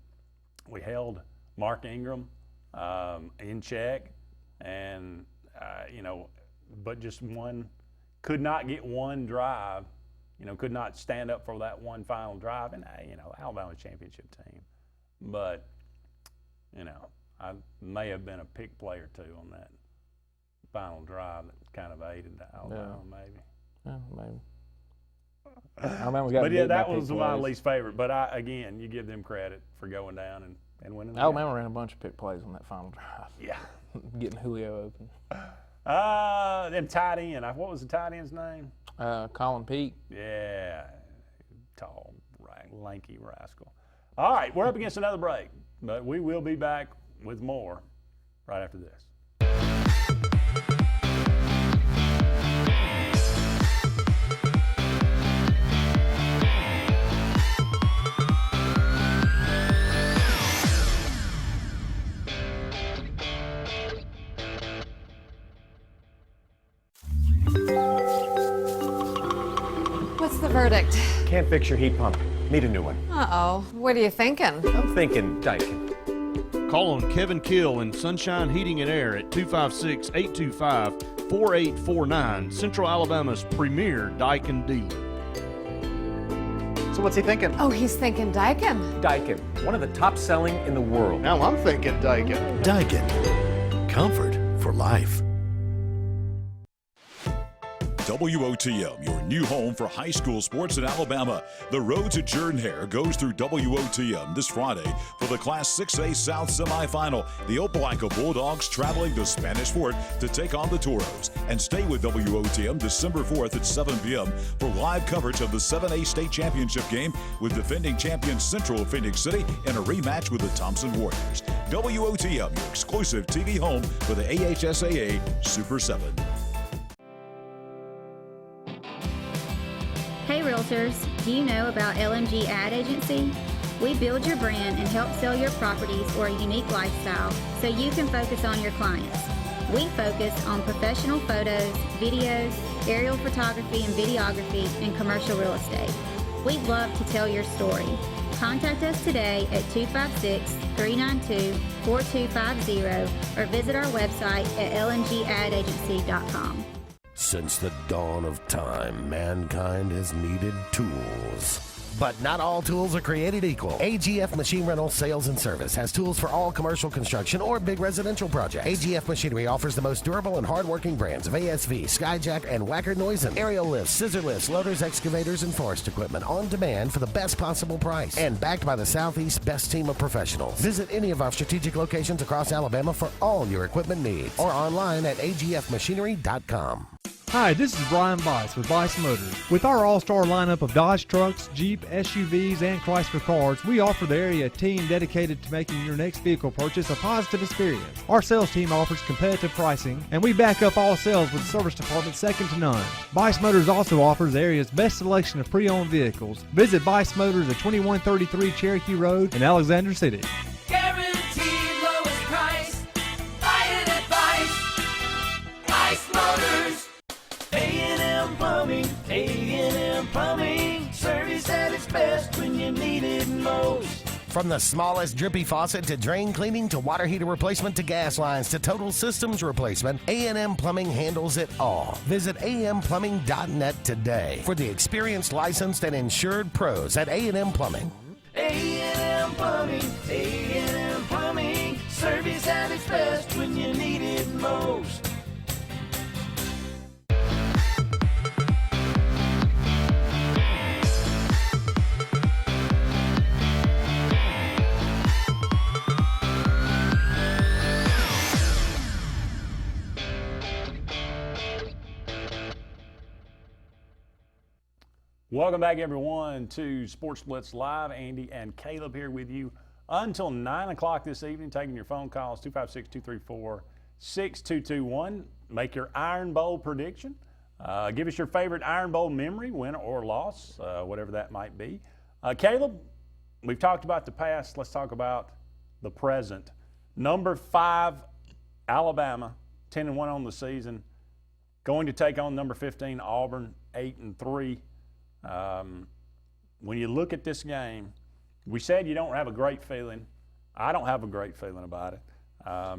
we held Mark Ingram in check, and, but just could not get one drive, could not stand up for that one final drive. And, Alabama's championship team. But, I may have been a pick play or two on that final drive that kind of aided Alabama, maybe.
Yeah, maybe. Alabama's got
that was my least favorite. But, again, you give them credit for going down and winning the
Alabama
game.
ran a bunch of pick plays on that final drive.
Yeah.
Getting Julio open.
Them tight end. What was the tight end's name?
Colin Peake.
Yeah. Tall, lanky rascal. All right, we're up against another break, but we will be back with more right after this.
What's the verdict?
Can't fix your heat pump. Need a new one.
Uh-oh. What are you thinking?
I'm thinking Daikin.
Call on Kevin Kill and Sunshine Heating and Air at 256-825-4849, Central Alabama's premier Daikin dealer.
So what's he thinking?
Oh, he's thinking Daikin.
Daikin, one of the top selling in the world.
Now I'm thinking Daikin.
Daikin. Comfort for life.
WOTM, your new home for high school sports in Alabama. The road to Jordan-Hare goes through WOTM this Friday for the Class 6A South semifinal. The Opelika Bulldogs traveling to Spanish Fort to take on the Toros. And stay with WOTM December 4th at 7 p.m. for live coverage of the 7A State Championship game with defending champion Central Phoenix City in a rematch with the Thompson Warriors. WOTM, your exclusive TV home for the AHSAA Super 7.
Hey Realtors, do you know about LMG Ad Agency? We build your brand and help sell your properties or a unique lifestyle so you can focus on your clients. We focus on professional photos, videos, aerial photography and videography, and commercial real estate. We'd love to tell your story. Contact us today at 256-392-4250 or visit our website at lmgadagency.com.
Since the dawn of time, mankind has needed tools. But not all tools are created equal. AGF Machine Rental Sales and Service has tools for all commercial construction or big residential projects. AGF Machinery offers the most durable and hardworking brands of ASV, Skyjack, and Wacker Neuson. Aerial lifts, scissor lifts, loaders, excavators, and forest equipment on demand for the best possible price. And backed by the Southeast's best team of professionals. Visit any of our strategic locations across Alabama for all your equipment needs. Or online at agfmachinery.com.
Hi, this is Brian Bice with Bice Motors. With our all-star lineup of Dodge trucks, Jeep, SUVs, and Chrysler cars, we offer the area team dedicated to making your next vehicle purchase a positive experience. Our sales team offers competitive pricing, and we back up all sales with a service department second to none. Bice Motors also offers the area's best selection of pre-owned vehicles. Visit Bice Motors at 2133 Cherokee Road in Alexander City.
Guaranteed lowest price. Buy it at Bice Motors. A&M Plumbing, service at its best when you need it most.
From the smallest drippy faucet to drain cleaning to water heater replacement to gas lines to total systems replacement, A&M Plumbing handles it all. Visit amplumbing.net today for the experienced, licensed, and insured pros at A&M Plumbing.
A&M Plumbing, service at its best when you need it most.
Welcome back, everyone, to Sports Blitz Live. Andy and Caleb here with you until 9 o'clock this evening, taking your phone calls, 256-234-6221. Make your Iron Bowl prediction. Give us your favorite Iron Bowl memory, win or loss, whatever that might be. Caleb, we've talked about the past. Let's talk about the present. Number 5, Alabama, 10-1 on the season, going to take on number 15, Auburn, 8-3. When you look at this game, we said you don't have a great feeling. I don't have a great feeling about it.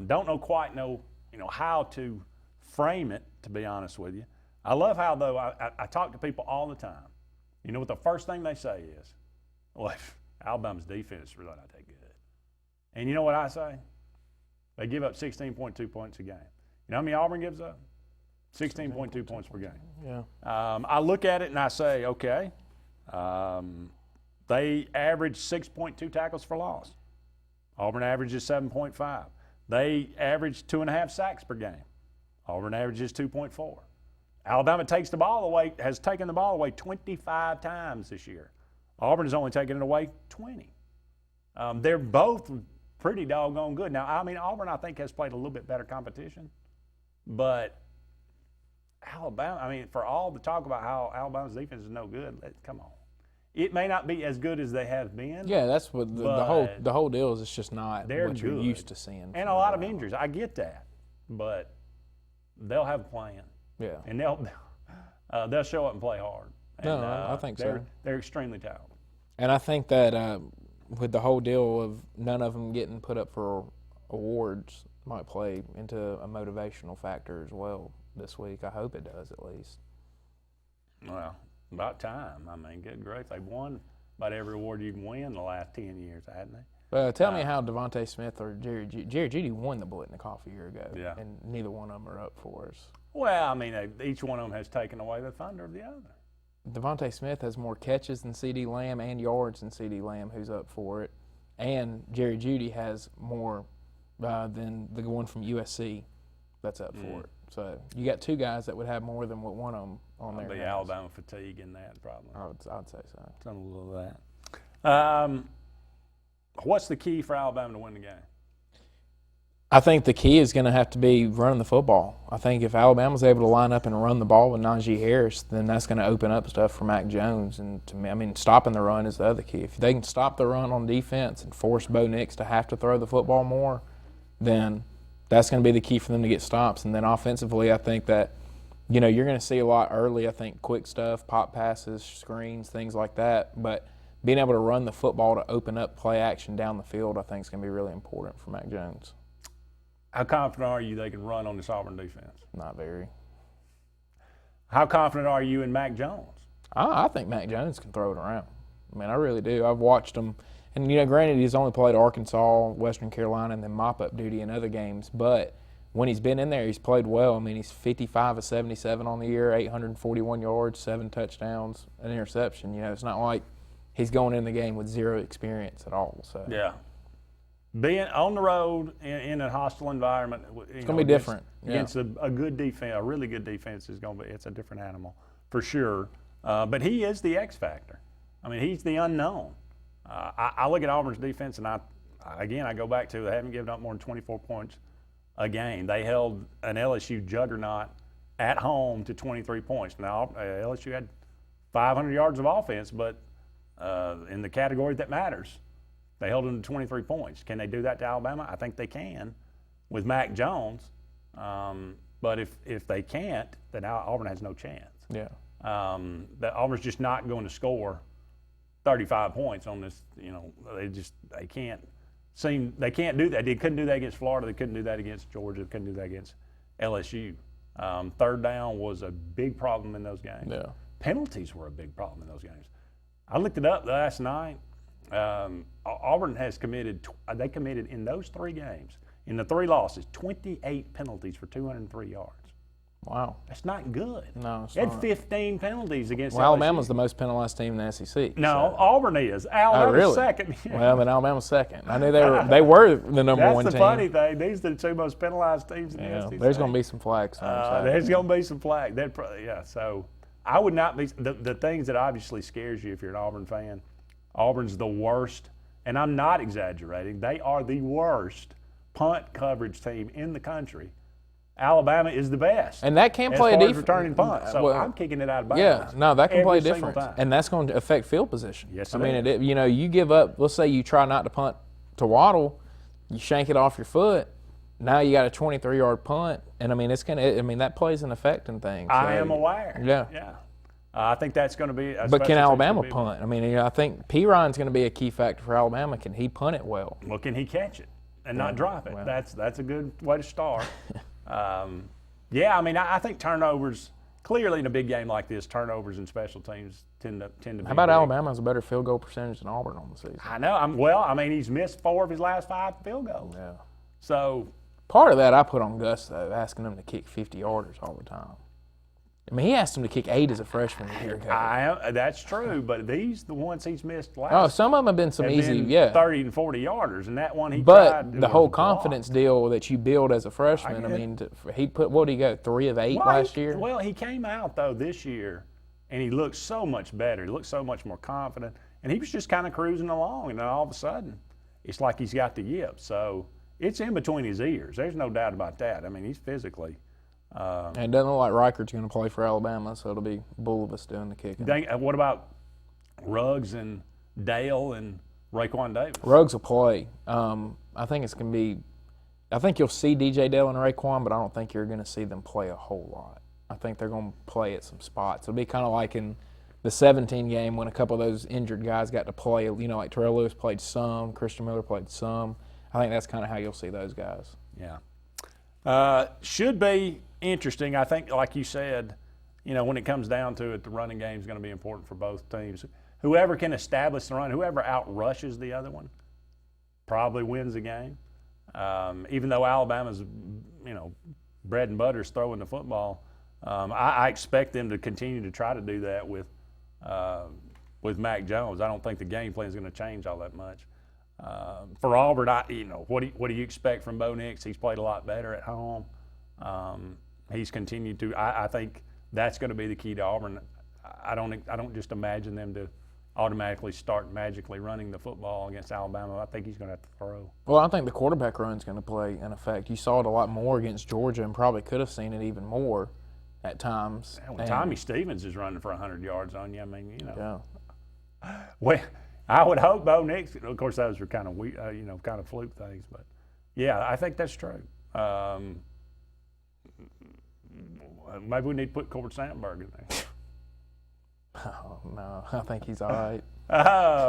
Don't quite know how to frame it, to be honest with you. I love how, though, I talk to people all the time. You know what the first thing they say is, well, Alabama's defense is really not that good. And you know what I say? They give up 16.2 points a game. You know how many Auburn gives up? 16.2 points per game.
Yeah.
I look at it and I say, okay, they average 6.2 tackles for loss. Auburn averages 7.5. They average 2.5 sacks per game. Auburn averages 2.4. Alabama has taken the ball away 25 times this year. Auburn has only taken it away 20. They're both pretty doggone good. Now, Auburn, I think, has played a little bit better competition, but Alabama, for all the talk about how Alabama's defense is no good, come on. It may not be as good as they have been.
Yeah, that's what the whole deal is. It's just not what you're used to seeing.
And a lot of injuries. I get that, but they'll have a plan.
Yeah.
And they'll show up and play hard. And,
I think so.
They're extremely talented.
And I think that with the whole deal of none of them getting put up for awards might play into a motivational factor as well this week. I hope it does, at least.
Well, about time. Good grief. They've won about every award you can win the last 10 years, hadn't they?
Tell me how Devontae Smith or Jerry Jeudy won the Blitz-Coffee a year ago, and neither one of them are up for us.
Well, each one of them has taken away the thunder of the other.
Devontae Smith has more catches than CeeDee Lamb and yards than CeeDee Lamb, who's up for it. And Jerry Jeudy has more than the one from USC that's up for it. So you got two guys that would have more than what one of them on there.
There'll be Alabama fatigue in that, probably.
I'd say so.
Some of that. What's the key for Alabama to win the game?
I think the key is going to have to be running the football. I think if Alabama's able to line up and run the ball with Najee Harris, then that's going to open up stuff for Mac Jones. And to me, stopping the run is the other key. If they can stop the run on defense and force Bo Nix to have to throw the football more, then that's going to be the key for them to get stops. And then offensively, I think that, you're going to see a lot early, I think, quick stuff, pop passes, screens, things like that. But being able to run the football to open up play action down the field, I think is going to be really important for Mac Jones.
How confident are you they can run on this Auburn defense?
Not very.
How confident are you in Mac Jones?
I think Mac Jones can throw it around. I mean, I really do. I've watched him. And, granted, he's only played Arkansas, Western Carolina, and then mop-up duty in other games. But when he's been in there, he's played well. I mean, he's 55 of 77 on the year, 841 yards, 7 touchdowns, an interception. It's not like he's going in the game with zero experience at all. So
yeah. Being on the road in a hostile environment,
it's going to be different.
Against a good defense, a really good defense it's a different animal for sure. But he is the X factor. I mean, he's the unknown. I look at Auburn's defense, and I go back to they haven't given up more than 24 points a game. They held an LSU juggernaut at home to 23 points. Now, LSU had 500 yards of offense, but in the category that matters, they held them to 23 points. Can they do that to Alabama? I think they can with Mac Jones. But if they can't, then Auburn has no chance.
Yeah.
Auburn's just not going to score 35 points on this. They can't do that. They couldn't do that against Florida. They couldn't do that against Georgia. They couldn't do that against LSU. Third down was a big problem in those games.
Yeah.
Penalties were a big problem in those games. I looked it up last night. Auburn has committed in those 3 games, in the 3 losses, 28 penalties for 203 yards.
Wow.
That's not good.
No, it's
they had
not.
15 penalties against
LSU.
LSU.
Alabama's the most penalized team in the SEC.
No,
so.
Auburn is. Alabama's
really?
second.
Well, then Alabama's second. I knew they were the number one team.
That's the funny thing. These are the 2 most penalized teams in the SEC.
There's going to be some flags.
There's going to be some flags. So I would not be – the things that obviously scares you if you're an Auburn fan, Auburn's the worst, and I'm not exaggerating. They are the worst punt coverage team in the country. Alabama is the best.
And that can play a defense.
Returning punt. So I'm kicking it out of bounds.
Yeah, no, that can play a difference.
Time.
And that's going to affect field position.
Yes,
I mean, you give up, let's say you try not to punt to Waddle, you shank it off your foot, now you got a 23-yard punt. And, I mean, that plays an effect in things.
I am aware.
Yeah.
I think that's going to be –
But can Alabama punt? I mean, I think P. Ryan's going to be a key factor for Alabama. Can he punt it well?
Well, can he catch it and not drop it? Well. That's a good way to start. I think turnovers, clearly in a big game like this, turnovers and special teams tend to be
How about
big.
Alabama has a better field goal percentage than Auburn on the season?
I know. He's missed 4 of his last 5 field goals.
Yeah.
So
part of that I put on Gus, though, asking him to kick 50-yarders all the time. I mean, he asked him to kick 8 as a freshman a year ago.
That's true, but the ones he's missed last.
Oh, some of them have been some easy,
30 and 40 yarders, and that one he
tried.
But
the whole confidence deal that you build as a freshman, he put, what did he go, 3 of 8 last year?
Well, he came out, though, this year, and he looked so much better. He looked so much more confident, and he was just kind of cruising along, and then all of a sudden, it's like he's got the yips. So it's in between his ears. There's no doubt about that. I mean, he's physically.
And it doesn't look like Reichert's going to play for Alabama, so it'll be Bulovas doing the kicking.
What about Ruggs and Dale and Raekwon Davis?
Ruggs will play. I think it's going to be – I think you'll see DJ Dale and Raekwon, but I don't think you're going to see them play a whole lot. I think they're going to play at some spots. It'll be kind of like in the 17 game when a couple of those injured guys got to play. Like Terrell Lewis played some, Christian Miller played some. I think that's kind of how you'll see those guys.
Yeah. Should be interesting. I think, like you said, when it comes down to it, the running game is going to be important for both teams. Whoever can establish the run, whoever outrushes the other one, probably wins the game. Even though Alabama's, bread and butter is throwing the football, I expect them to continue to try to do that with Mac Jones. I don't think the game plan is going to change all that much. For Auburn, what do you expect from Bo Nix? He's played a lot better at home. He's continued to. I think that's going to be the key to Auburn. I don't just imagine them to automatically start magically running the football against Alabama. I think he's going to have to throw.
Well, I think the quarterback run is going to play an effect. You saw it a lot more against Georgia and probably could have seen it even more at times.
When Tommy Stevens is running for 100 yards on you, I mean,
Yeah.
Well, I would hope Bo Nix. Of course, those are kind of kind of fluke things, but yeah, I think that's true. Maybe we need to put Corbett Sandberg in there.
Oh, no, I think he's all right.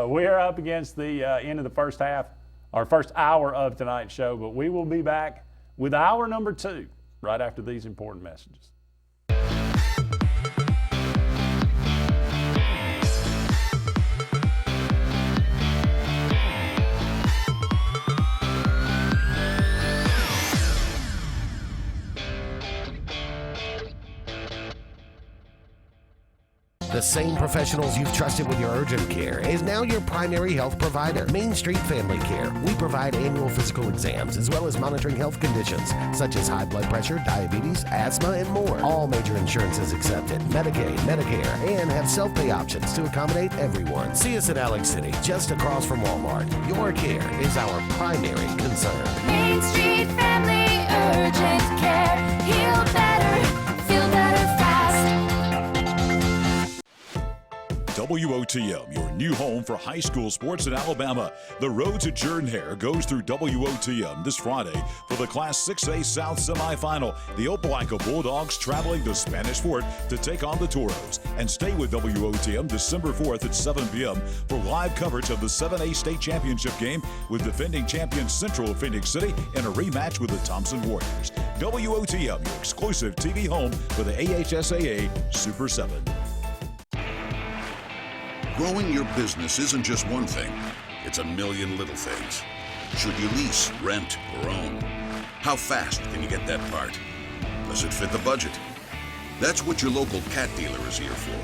We're up against the end of the first half, or first hour of tonight's show, but we will be back with hour number 2 right after these important messages.
The same professionals you've trusted with your urgent care is now your primary health provider, Main Street Family Care. We provide annual physical exams as well as monitoring health conditions such as high blood pressure, diabetes, asthma, and more. All major insurances accepted, Medicaid, Medicare, and have self-pay options to accommodate everyone. See us at Alex City, just across from Walmart. Your care is our primary concern.
Main Street Family Urgent Care. Heal better, feel better fast.
WOTM, your new home for high school sports in Alabama. The road to Jordan-Hare goes through WOTM this Friday for the Class 6A South semifinal. The Opelika Bulldogs traveling to Spanish Fort to take on the Toros. And stay with WOTM December 4th at 7 p.m. for live coverage of the 7A State Championship game with defending champion Central Phoenix City in a rematch with the Thompson Warriors. WOTM, your exclusive TV home for the AHSAA Super 7.
Growing your business isn't just one thing, it's a million little things. Should you lease, rent, or own? How fast can you get that part? Does it fit the budget? That's what your local Cat dealer is here for.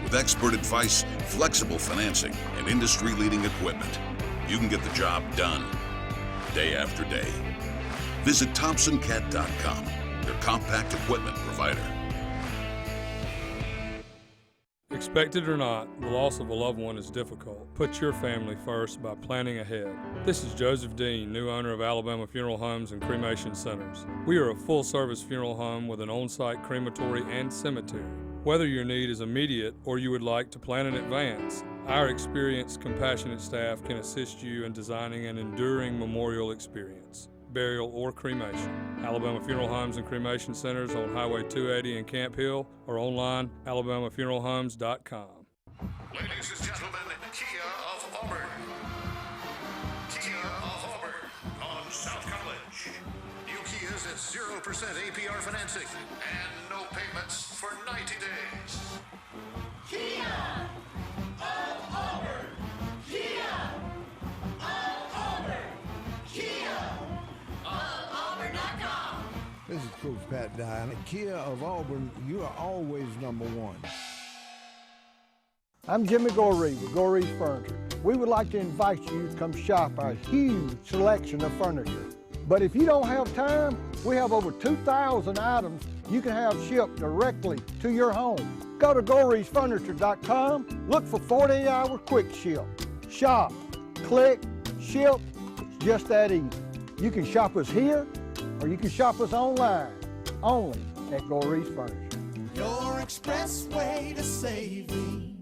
With expert advice, flexible financing, and industry-leading equipment, you can get the job done, day after day. Visit ThompsonCat.com, your compact equipment provider.
Expect it or not, the loss of a loved one is difficult. Put your family first by planning ahead. This is Joseph Dean, new owner of Alabama Funeral Homes and Cremation Centers. We are a full-service funeral home with an on-site crematory and cemetery. Whether your need is immediate or you would like to plan in advance, our experienced, compassionate staff can assist you in designing an enduring memorial experience, burial, or cremation. Alabama Funeral Homes and Cremation Centers on Highway 280 in Camp Hill or online, alabamafuneralhomes.com.
Ladies and gentlemen, Kia of Auburn. Kia of Auburn on South College. New Kias at 0% APR financing and no payments for 90 days. Kia of Auburn. Kia of Auburn. Kia.
This is Coach Pat Dye. Kia of Auburn, you are always number one.
I'm Jimmy Goree with Goree's Furniture. We would like to invite you to come shop our huge selection of furniture. But if you don't have time, we have over 2,000 items you can have shipped directly to your home. Go to GoreesFurniture.com, look for 48-hour quick ship. Shop, click, ship, it's just that easy. You can shop us here, or you can shop us online, only at Goree's Furniture.
Your express way to saving.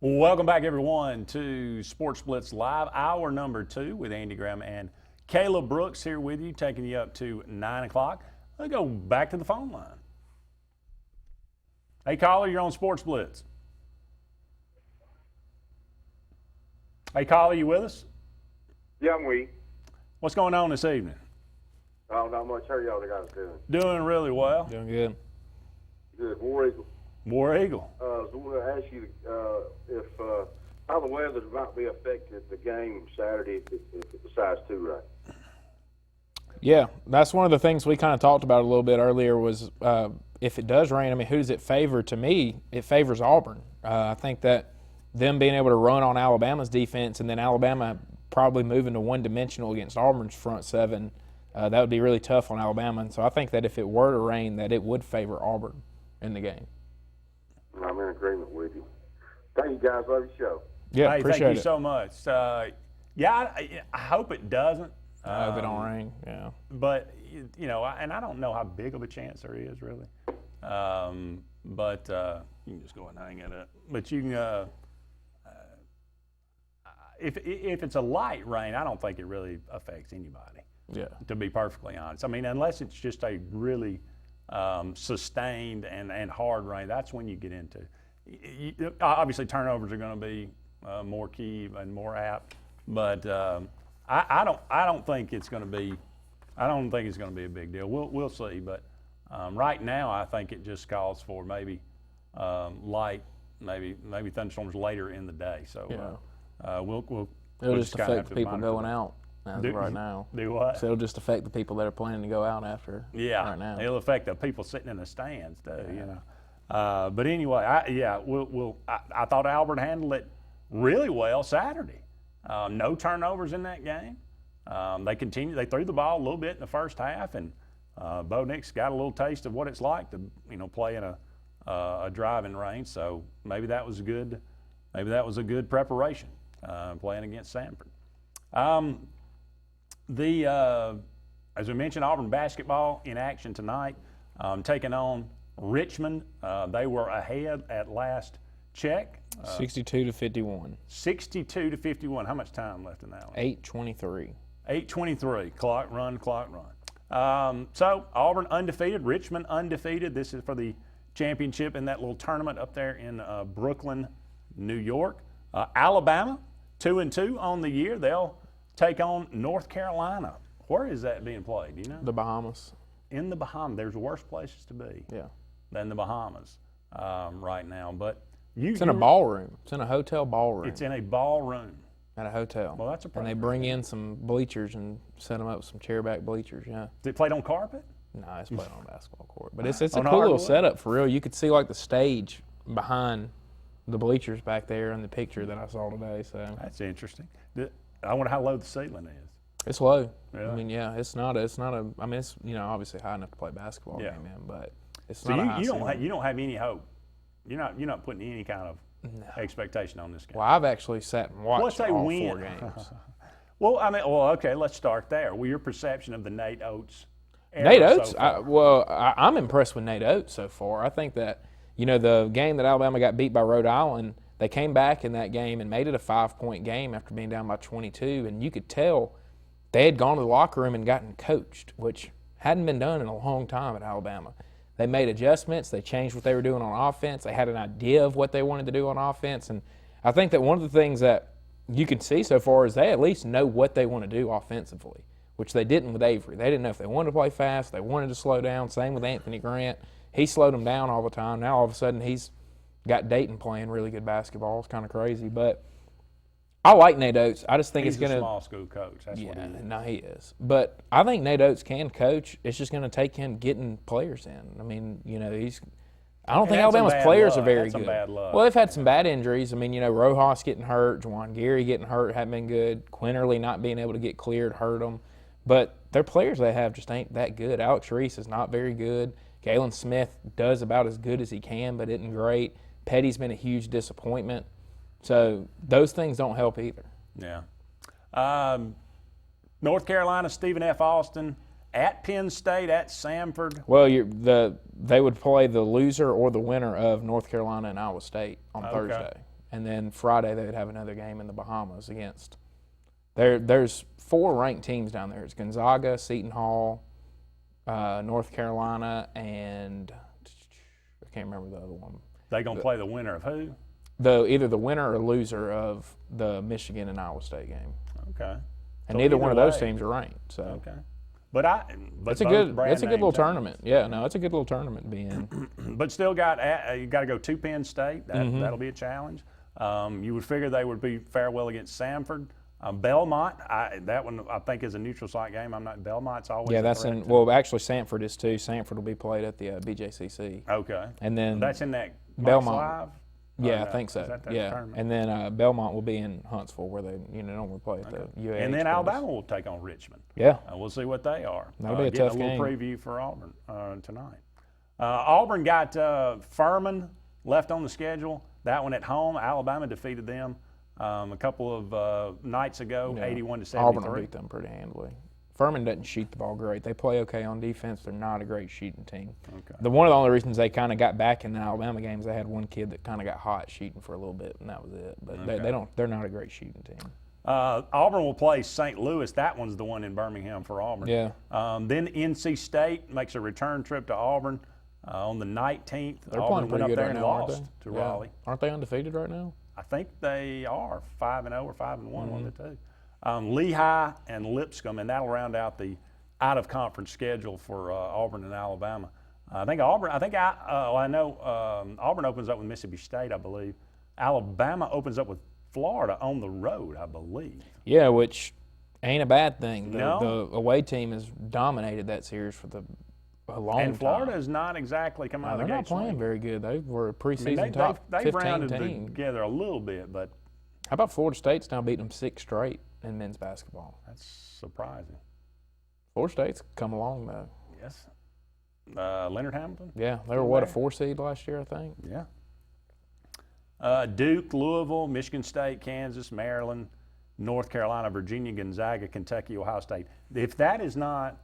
Welcome back, everyone, to Sports Blitz Live, hour number 2 with Andy Graham and Caleb Brooks here with you, taking you up to 9 o'clock. Let's go back to the phone line. Hey, caller, you're on Sports Blitz. Hey, caller, you with us?
Yeah, I'm with you.
What's going on this evening?
Oh, not much. How are y'all guys doing?
Doing really well.
Doing good.
Good. War Eagle.
War Eagle.
So I want to ask you if how the weather might be affected the game Saturday if it decides to, right?
Yeah, that's one of the things we kind of talked about a little bit earlier was if it does rain, I mean, who does it favor? To me, it favors Auburn. I think that them being able to run on Alabama's defense and then Alabama probably moving to one-dimensional against Auburn's front seven, that would be really tough on Alabama. And so I think that if it were to rain, that it would favor Auburn in the game.
I'm in agreement with you. Thank you, guys. Love your show.
Yeah,
hey,
appreciate
thank you
it.
so much. Yeah, I hope it doesn't.
I hope it don't rain, yeah.
But, you know, and I don't know how big of a chance there is, really. But you can just go ahead and hang it up. But you can, if it's a light rain, I don't think it really affects anybody.
Yeah.
To be perfectly honest. I mean, unless it's just a really sustained and hard rain, that's when you get into. Obviously, turnovers are going to be more key and more apt, but I don't think it's going to be. I don't think it's going to be a big deal. We'll see, but Right now, I think it just calls for maybe light, maybe thunderstorms later in the day. So we'll
It'll just
kinda have
affect
to
the people
monitor
going
that.
out as of right now.
Do what?
So it'll just affect the people that are planning to go out after right now.
It'll affect the people sitting in the stands too. You know. But anyway, I thought Auburn handled it really well Saturday. No turnovers in that game. They threw the ball a little bit in the first half, and Bo Nix got a little taste of what it's like to play in a driving range. So maybe that was a good preparation playing against Samford. As we mentioned, Auburn basketball in action tonight, taking on Richmond. They were ahead at last check.
62-51.
62-51. How much time left in that one?
8:23.
8:23. Clock run. So Auburn undefeated, Richmond undefeated. This is for the championship in that little tournament up there in Brooklyn, New York. Alabama, 2-2 on the year. They'll take on North Carolina. Where is that being played? Do you know?
The Bahamas.
In the Bahamas. There's worse places to be than the Bahamas right now. But
it's in a ballroom. It's in a hotel ballroom.
It's in a ballroom.
At a hotel.
Well, that's a problem.
And they bring in some bleachers and set them up with some chairback bleachers, yeah.
Is it played on carpet?
No, it's played on a basketball court. But it's a cool little setup for real. You could see like the stage behind the bleachers back there in the picture that I saw today. So
that's interesting. I wonder how low the ceiling is.
It's low.
Yeah.
I mean, yeah, it's not a. I mean, it's obviously high enough to play basketball game in, but it's
so
not a high ceiling.
You don't have any hope. You're not putting any kind of expectation on this game.
Well, I've actually sat and watched all 4 games.
Okay, let's start there. Well, your perception of the Nate Oates era
Nate Oates,
so far.
I'm impressed with Nate Oates so far. I think that, the game that Alabama got beat by Rhode Island, they came back in that game and made it a 5-point game after being down by 22, and you could tell they had gone to the locker room and gotten coached, which hadn't been done in a long time at Alabama. They made adjustments. They changed what they were doing on offense. They had an idea of what they wanted to do on offense. And I think that one of the things that you can see so far is they at least know what they want to do offensively, which they didn't with Avery. They didn't know if they wanted to play fast, they wanted to slow down. Same with Anthony Grant. He slowed them down all the time. Now all of a sudden he's got Dayton playing really good basketball. It's kind of crazy. But I like Nate Oates. I just think
he's
it's going to –
a small school coach. That's what he is.
No, he is. But I think Nate Oates can coach. It's just going to take him getting players in. I mean, I don't think Alabama's players are very good.
Bad luck.
Well, they've had some bad injuries. I mean, Rojas getting hurt, Juwan Gary getting hurt, hadn't been good. Quinterly not being able to get cleared hurt them. But their players they have just ain't that good. Alex Reese is not very good. Galen Smith does about as good as he can, but isn't great. Petty's been a huge disappointment. So those things don't help either.
Yeah. North Carolina, Stephen F. Austin, at Penn State, at Samford.
Well, they would play the loser or the winner of North Carolina and Iowa State on Thursday. And then Friday they would have another game in the Bahamas against. There's 4 ranked teams down there. It's Gonzaga, Seton Hall, North Carolina, and I can't remember the other one.
They going to play the winner of who?
Either the winner or loser of the Michigan and Iowa State game.
Okay.
And neither one of those teams are ranked. So.
Okay. But
it's a good little tournament. Yeah, no, it's a good little tournament to be in.
But still you got to go to Penn State. That'll be a challenge. You would figure they would be farewell against Samford. Belmont, that one I think is a neutral site game. Belmont's always
that's in. Well, actually, Samford is too. Samford will be played at the BJCC.
Okay.
And then
that's in that
Belmont.
Live?
Yeah, I think so. And then Belmont will be in Huntsville, where they normally play at the UAH.
And then Alabama will take on Richmond.
Yeah.
We'll see what they are.
That'll be a tough
game.
A
little preview for Auburn tonight. Auburn got Furman left on the schedule. That one at home. Alabama defeated them a couple of nights ago, 81-73.
Auburn will beat them pretty handily. Furman doesn't shoot the ball great. They play okay on defense. They're not a great shooting team.
Okay.
One of the only reasons they kind of got back in the Alabama games, they had one kid that kind of got hot shooting for a little bit, and that was it. But they're not a great shooting team.
Auburn will play St. Louis. That one's the one in Birmingham for Auburn.
Yeah.
Then NC State makes a return trip to Auburn on the 19th.
They're
Auburn
playing
went up
pretty good
there
right
and
now,
lost to Raleigh.
Aren't they undefeated right now?
I think they are 5-0 or 5-1, one of the two. Lehigh and Lipscomb, and that'll round out the out-of-conference schedule for Auburn and Alabama. I think Auburn. I know Auburn opens up with Mississippi State, I believe. Alabama opens up with Florida on the road, I believe.
Yeah, which ain't a bad thing.
No.
The away team has dominated that series for a long time.
And Florida is not exactly come out of the
they're
gates.
They're not playing very good. They were a preseason top 15
they've rounded
team.
together a little bit, but
how about Florida State's now beating them 6 straight in men's basketball?
That's surprising.
Florida State's come along though.
Yes. Leonard Hamilton?
Yeah, they were a 4 seed last year, I think.
Yeah. Duke, Louisville, Michigan State, Kansas, Maryland, North Carolina, Virginia, Gonzaga, Kentucky, Ohio State. If that is not,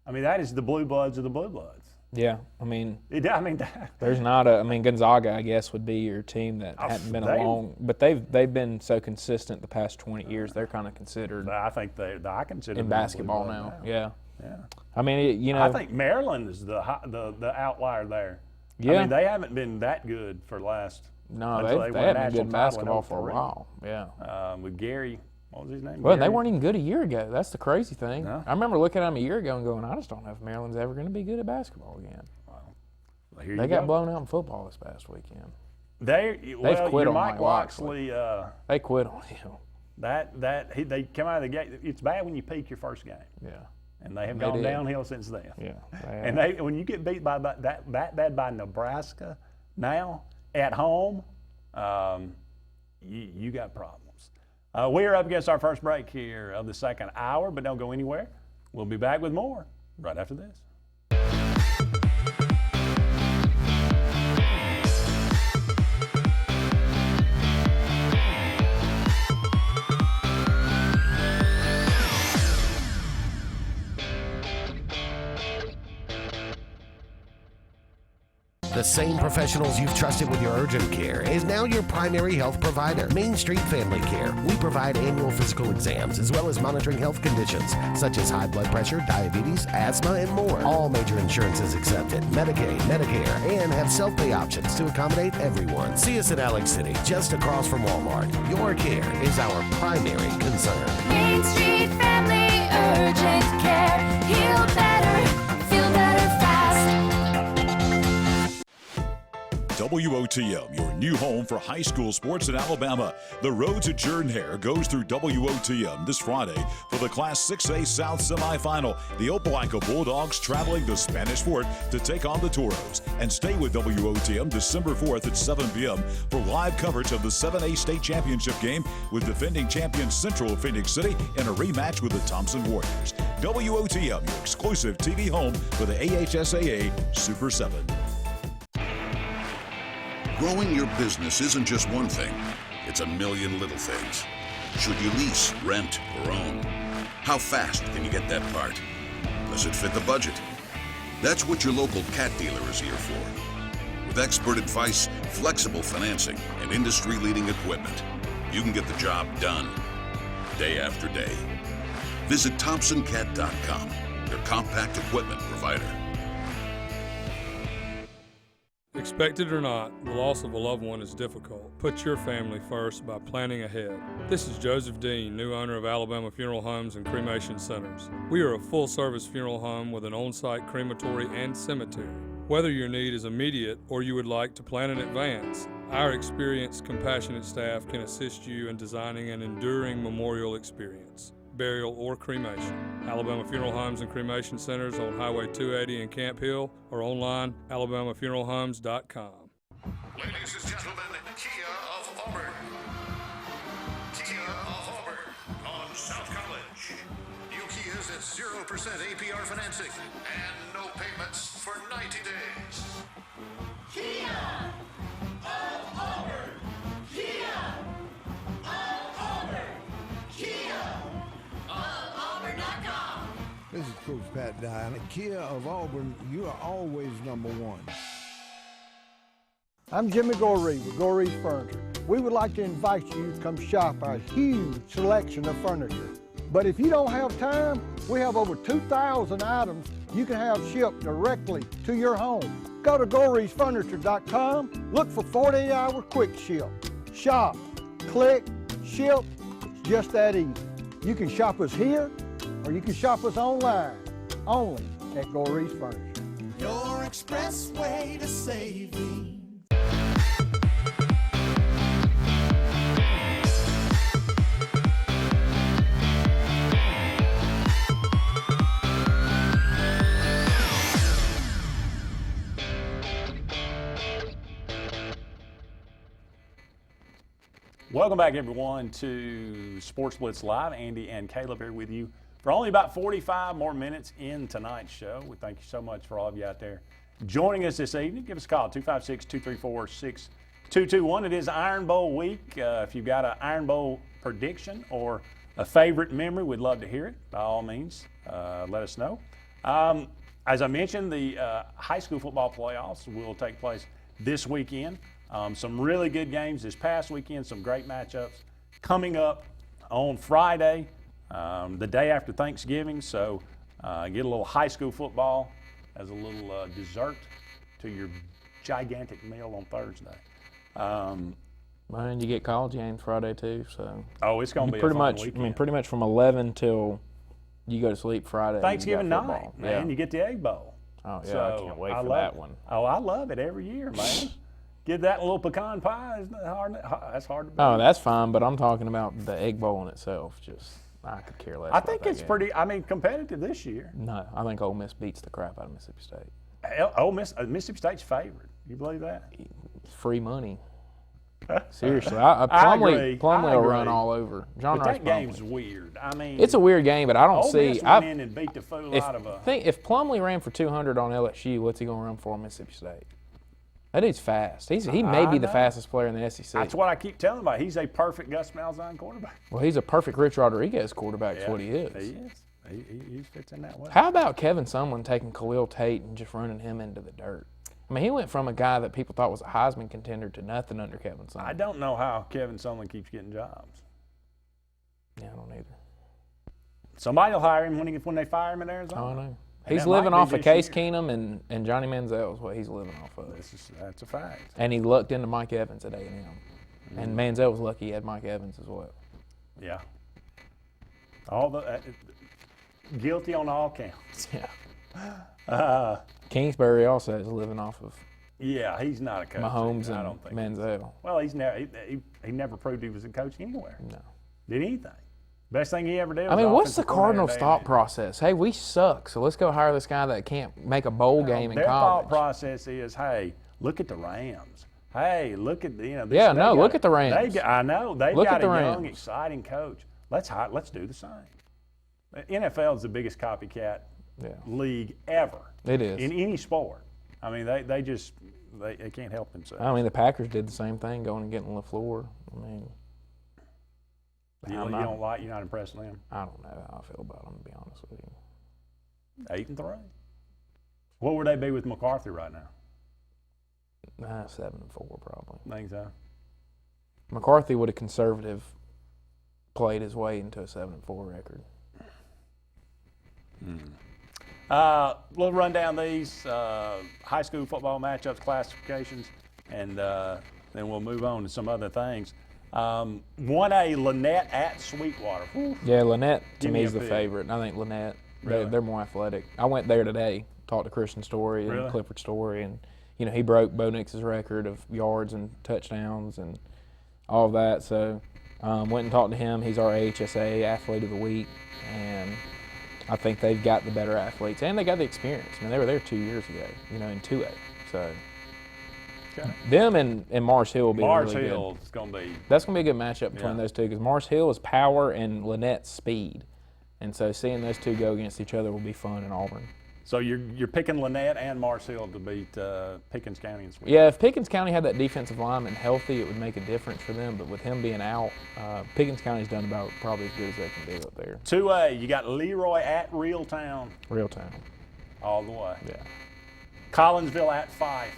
that is the blue bloods of the blue bloods.
Yeah, there's
not
Gonzaga, I guess, would be your team that hadn't been along, but they've been so consistent the past 20 years. They're kind of considered.
I think I consider
in basketball now. Yeah.
Yeah.
I
think Maryland is the outlier there.
Yeah.
They haven't been that good for the last.
No, they haven't been good in basketball for a while. Yeah.
With Gary, what was his name?
Well,
Gary?
they weren't even good a year ago. That's the crazy thing.
No.
I remember looking at them a year ago and going, I just don't know if Maryland's ever going to be good at basketball again.
Well,
they got blown out in football this past weekend.
They've
quit on
Mike Loxley.
They quit on him.
They come out of the gate. It's bad when you peak your first game.
Yeah.
And they have gone downhill since then.
Yeah.
And when you get beat by that bad by Nebraska now at home, you got problems. We are up against our first break here of the second hour, but don't go anywhere. We'll be back with more right after this.
The same professionals you've trusted with your urgent care is now your primary health provider, Main Street Family Care. We provide annual physical exams as well as monitoring health conditions such as high blood pressure, diabetes, asthma, and more. All major insurances accepted, Medicaid, Medicare, and have self-pay options to accommodate everyone. See us in Alex City, just across from Walmart. Your care is our primary concern.
Main Street Family Urgent Care. Heal better, feel better fast.
WOTM, your new home for high school sports in Alabama. The road to Jordan-Hare goes through WOTM this Friday for the Class 6A South semifinal. The Opelika Bulldogs traveling to Spanish Fort to take on the Toros. And stay with WOTM December 4th at 7 p.m. for live coverage of the 7A State Championship game with defending champion Central Phoenix City in a rematch with the Thompson Warriors. WOTM, your exclusive TV home for the AHSAA Super 7.
Growing your business isn't just one thing, it's a million little things. Should you lease, rent, or own? How fast can you get that part? Does it fit the budget? That's what your local Cat dealer is here for. With expert advice, flexible financing, and industry-leading equipment, you can get the job done, day after day. Visit ThompsonCat.com, your compact equipment provider.
Expected or not, the loss of a loved one is difficult. Put your family first by planning ahead. This is Joseph Dean, new owner of Alabama Funeral Homes and Cremation Centers. We are a full-service funeral home with an on-site crematory and cemetery. Whether your need is immediate or you would like to plan in advance, our experienced, compassionate staff can assist you in designing an enduring memorial experience, burial, or cremation. Alabama Funeral Homes and Cremation Centers on Highway 280 in Camp Hill or online, alabamafuneralhomes.com.
Ladies and gentlemen, Kia of Auburn. Kia of Auburn on South College. New Kias at 0% APR financing and no payments for 90 days. Kia of Auburn. Kia of Auburn. Kia.
This is Coach Pat Dye. At Kia of Auburn, you are always number one.
I'm Jimmy Goree with Goree's Furniture. We would like to invite you to come shop our huge selection of furniture. But if you don't have time, we have over 2,000 items you can have shipped directly to your home. Go to GoreesFurniture.com, look for 48-hour quick ship. Shop, click, ship, it's just that easy. You can shop us here, or you can shop us online, only at Goree's Furniture.
your expressway to saving.
Welcome back, everyone, to Sports Blitz Live. Andy and Caleb here with you for only about 45 more minutes in tonight's show. We thank you so much for all of you out there joining us this evening. Give us a call, 256-234-6221. It is Iron Bowl week. If you've got an Iron Bowl prediction or a favorite memory, we'd love to hear it. By all means, let us know. As I mentioned, the high school football playoffs will take place this weekend. Some really good games this past weekend, some great matchups coming up on Friday, the day after Thanksgiving. So get a little high school football as a little dessert to your gigantic meal on Thursday.
And you get college games Friday too, so
it's going to be
pretty
a fun
much.
weekend.
I mean, pretty much from 11 till you go to sleep Friday.
Thanksgiving
you got football.
night, man.
Yeah.
You get the Egg Bowl.
Oh yeah,
So
I can't wait
I
for
love
that
it.
one.
Oh, I love it every year, man. Get that little pecan pie. Isn't that hard? That's hard to beat.
Oh, that's fine, but I'm talking about the Egg Bowl in itself. Just I could care less.
I
about
think
that
it's
game.
pretty. I mean, competitive this year.
No, I think Ole Miss beats the crap out of Mississippi State.
Mississippi State's favorite. You believe that?
Free money. Seriously,
agree.
Plumlee will run
agree.
all over. John
But
Rice
that game's
Plumlee.
weird. I mean,
It's a weird game, but I don't
Ole
see.
Miss went in and beat the fool out of a.
If Plumlee ran for 200 on LSU, what's he going to run for on Mississippi State? That dude's fast. He may be the fastest player in the SEC.
That's what I keep telling about. He's a perfect Gus Malzahn quarterback.
Well, he's a perfect Rich Rodriguez quarterback. Is
Yeah,
what he is.
He is. He fits in that way.
How about Kevin Sumlin taking Khalil Tate and just running him into the dirt? I mean, he went from a guy that people thought was a Heisman contender to nothing under Kevin Sumlin.
I don't know how Kevin Sumlin keeps getting jobs.
Yeah, I don't either.
Somebody will hire him when they fire him in Arizona.
Oh, I know.
And
He's
that
living
might be
off of
this
Case
year.
Keenum and Johnny Manziel is what he's living off of.
That's a fact.
And he lucked into Mike Evans at A&M. And Manziel was lucky he had Mike Evans as well.
Yeah. All the guilty on all counts.
Yeah. Kingsbury also is living off of
Yeah, he's not a coach.
Mahomes
I
and
don't think.
Manziel.
Well, he never proved he was a coach anywhere.
No.
Did anything. Best thing he ever did.
I mean,
was
what's the
offensive coordinator
Cardinals'
at
thought
A&M.
process? Hey, we suck, so let's go hire this guy that can't make a bowl game in
Their
college.
thought process is, hey, look at the Rams. Hey, look at
Yeah, no, look at the Rams.
I know they've
Look
got
at
a
the
young,
Rams.
exciting coach. Let's do the same. The NFL is the biggest copycat league ever.
It is.
In any sport. I mean, they can't help themselves.
I mean, the Packers did the same thing, going and getting LaFleur. I mean,
You're not impressed with them.
I don't know how I feel about them, to be honest with you.
8-3. What would they be with McCarthy right now?
7-4 probably.
Think so.
McCarthy would have conservative played his way into a 7-4 record.
We'll run down these high school football matchups, classifications, and then we'll move on to some other things. 1A, Lynette at Sweetwater. Whew.
Yeah, Lynette to
Give
me
me
is
a
the
pick.
favorite. I think Lynette,
Really?
they're more athletic. I went there today, talked to Christian Story and
Really?
Clifford Story, and he broke Bo Nix's record of yards and touchdowns and all of that. So went and talked to him. He's our AHSA Athlete of the Week, and I think they've got the better athletes, and they got the experience. I mean, they were there 2 years ago, in 2A. So them and Mars Hill will be
Mars
really
Hill
good.
is going to be.
That's going to be a good matchup between
Yeah.
those two because Mars Hill is power and Lynette's speed. And so seeing those two go against each other will be fun in Auburn.
So you're picking Lynette and Mars Hill to beat Pickens County and Sweetwater.
Yeah, if Pickens County had that defensive lineman healthy, it would make a difference for them. But with him being out, Pickens County's done about probably as good as they can do up there.
2A, you got Leroy at Reeltown.
Reeltown.
All the way.
Yeah.
Collinsville at Fife.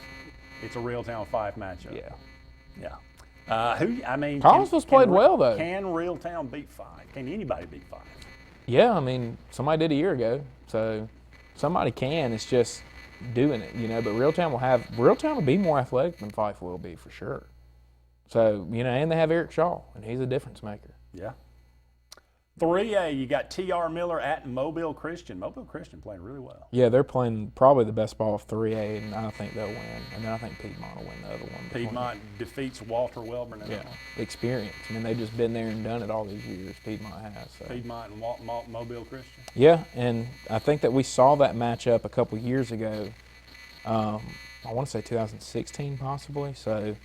It's a Reeltown Fife matchup.
Yeah.
Yeah.
Collinsville's played well, though.
Can Reeltown beat Fife? Can anybody beat Fife?
Yeah, I mean, somebody did a year ago. So somebody can. It's just doing it, But Reeltown will be more athletic than Fife will be for sure. So, and they have Eric Shaw, and he's a difference maker.
Yeah. 3A, you got T.R. Miller at Mobile Christian. Mobile Christian playing really well.
Yeah, they're playing probably the best ball of 3A, and I think they'll win. And then I think Piedmont will win the other one.
Piedmont defeats Walter Wellborn.
Yeah, experience. I mean, they've just been there and done it all these years. Piedmont has. So.
Piedmont and Mobile Christian.
Yeah, and I think that we saw that matchup a couple years ago. I want to say 2016 possibly. So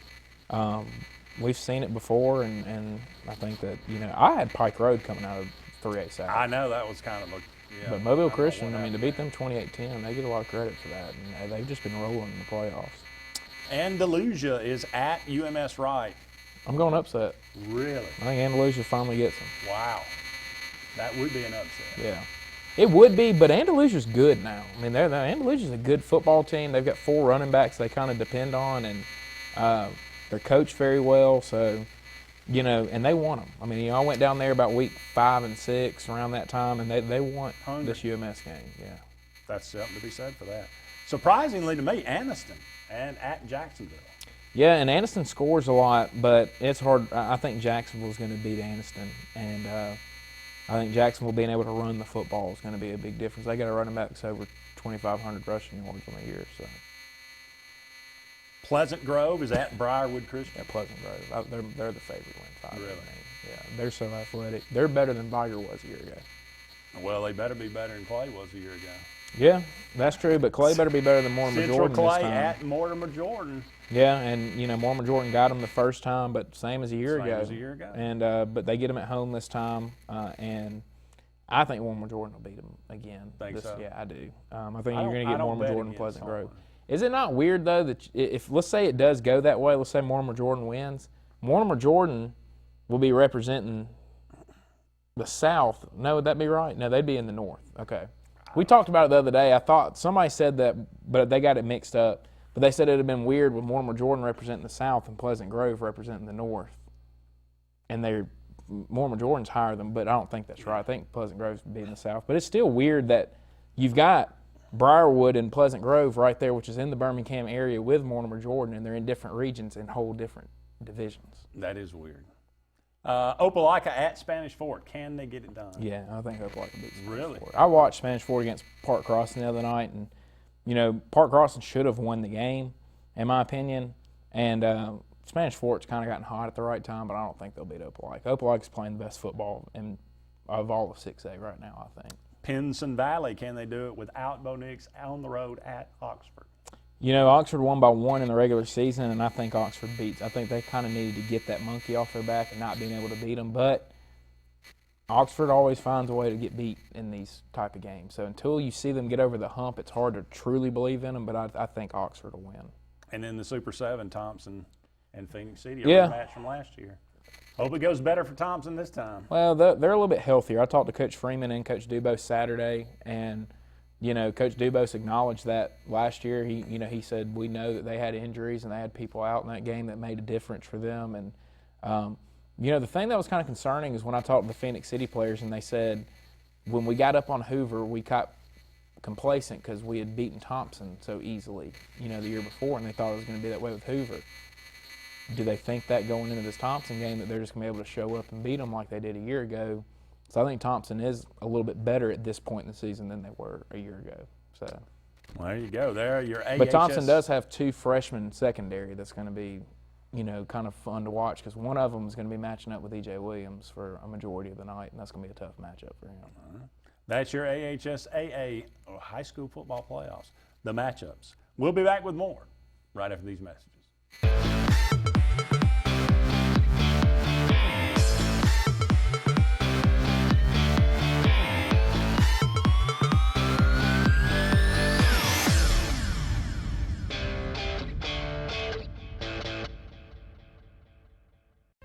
we've seen it before, and I think that, I had Pike Road coming out of 3A South.
I know that was kind of a, yeah.
But Mobile Christian, to beat them 28-10, they get a lot of credit for that. And they've just been rolling in the playoffs.
Andalusia is at UMS Wright.
I'm going upset.
Really?
I think Andalusia finally gets them.
Wow. That would be an upset.
Yeah. It would be, but Andalusia's good now. I mean, Andalusia's a good football team. They've got 4 running backs they kind of depend on, and they're coached very well. So, and they won them. I mean, I went down there about week 5 and 6 around that time, and they won this UMS game. Yeah.
That's something to be said for that. Surprisingly to me, Anniston and at Jacksonville.
Yeah, and Anniston scores a lot, but it's hard. I think Jacksonville's going to beat Anniston, and I think Jacksonville being able to run the football is going to be a big difference. They got a running back that's over 2,500 rushing yards on the year. So.
Pleasant Grove is at Briarwood Christian.
Yeah, Pleasant Grove. They're the favorite to win 5.
Really?
Yeah, they're so athletic. They're better than Viger was a year ago.
Well, they better be better than Clay was a year ago.
Yeah, that's true, but Clay better be better than Mortimer
Central
Jordan
Clay
this time.
at Mortimer Jordan.
Yeah, and Mortimer Jordan got them the first time, but same as a year ago.
Same as a year ago.
And but they get them at home this time, and I think Mortimer Jordan will beat them again.
Think so?
Yeah, I do. I think you're going to get Mortimer Jordan and Pleasant
Auburn.
Grove. Is it not weird though that if let's say it does go that way, let's say Mortimer Jordan wins, Mortimer Jordan will be representing the South. No, would that be right? No, they'd be in the North. Okay. We talked about it the other day. I thought somebody said that, but they got it mixed up. But they said it would have been weird with Mortimer Jordan representing the South and Pleasant Grove representing the North. And Mortimer Jordan's higher than, but I don't think that's right. I think Pleasant Grove's be in the South. But it's still weird that you've got Briarwood and Pleasant Grove right there, which is in the Birmingham area with Mortimer Jordan, and they're in different regions and whole different divisions.
That is weird. Opelika at Spanish Fort. Can they get it done?
Yeah, I think Opelika beats
Spanish
Fort. I watched Spanish Fort against Park Crossing the other night, and Park Crossing should have won the game, in my opinion. And Spanish Fort's kind of gotten hot at the right time, but I don't think they'll beat Opelika. Opelika's playing the best football of all of 6A right now, I think.
Pinson Valley, can they do it without Bo Nix on the road at Oxford?
Oxford won by 1 in the regular season, and I think Oxford beats. I think they kind of needed to get that monkey off their back and not being able to beat them. But Oxford always finds a way to get beat in these type of games. So until you see them get over the hump, it's hard to truly believe in them, but I think Oxford will win.
And then the Super 7, Thompson and Phoenix City, a rematch from last year. Hope it goes better for Thompson this time.
Well, they're a little bit healthier. I talked to Coach Freeman and Coach Dubose Saturday, and Coach Dubose acknowledged that last year. He said, we know that they had injuries and they had people out in that game that made a difference for them. And, the thing that was kind of concerning is when I talked to the Phoenix City players, and they said when we got up on Hoover, we got complacent because we had beaten Thompson so easily, the year before, and they thought it was going to be that way with Hoover. Do they think that going into this Thompson game that they're just going to be able to show up and beat them like they did a year ago? So I think Thompson is a little bit better at this point in the season than they were a year ago. So,
well, there you go. There, your AHS.
But Thompson does have 2 freshmen secondary that's going to be, kind of fun to watch because one of them is going to be matching up with E.J. Williams for a majority of the night, and that's going to be a tough matchup for him.
That's your AHSAA high school football playoffs, the matchups. We'll be back with more right after these messages.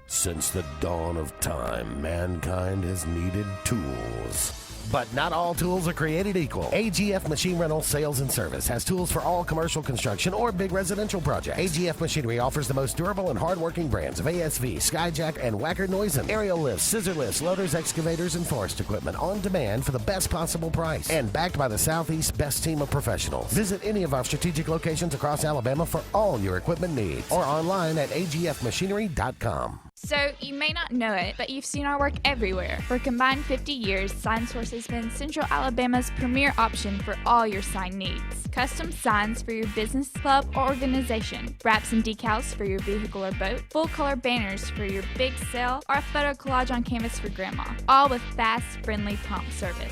Since the dawn of time, mankind has needed tools. But not all tools are created equal. AGF Machine Rental Sales and Service has tools for all commercial construction or big residential projects. AGF Machinery offers the most durable and hardworking brands of ASV, Skyjack, and Wacker Neusen. Aerial lifts, scissor lifts, loaders, excavators, and forest equipment on demand for the best possible price. And backed by the Southeast's best team of professionals. Visit any of our strategic locations across Alabama for all your equipment needs. Or online at agfmachinery.com.
So, you may not know it, but you've seen our work everywhere. For a combined 50 years, Sign Source has been Central Alabama's premier option for all your sign needs. Custom signs for your business, club, or organization. Wraps and decals for your vehicle or boat. Full-color banners for your big sale, or a photo collage on canvas for grandma. All with fast, friendly, prompt service.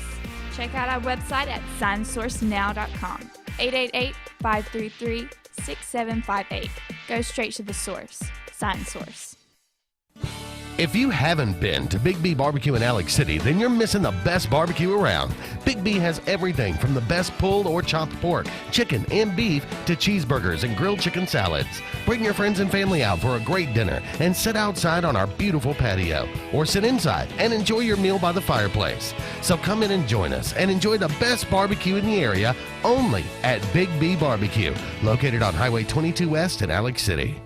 Check out our website at signsourcenow.com. 888-533-6758. Go straight to the source. Sign Source.
If you haven't been to Big B Barbecue in Alex City, then you're missing the best barbecue around. Big B has everything from the best pulled or chopped pork, chicken, and beef to cheeseburgers and grilled chicken salads. Bring your friends and family out for a great dinner and sit outside on our beautiful patio, or sit inside and enjoy your meal by the fireplace. So come in and join us and enjoy the best barbecue in the area only at Big B Barbecue, located on Highway 22 West in Alex City.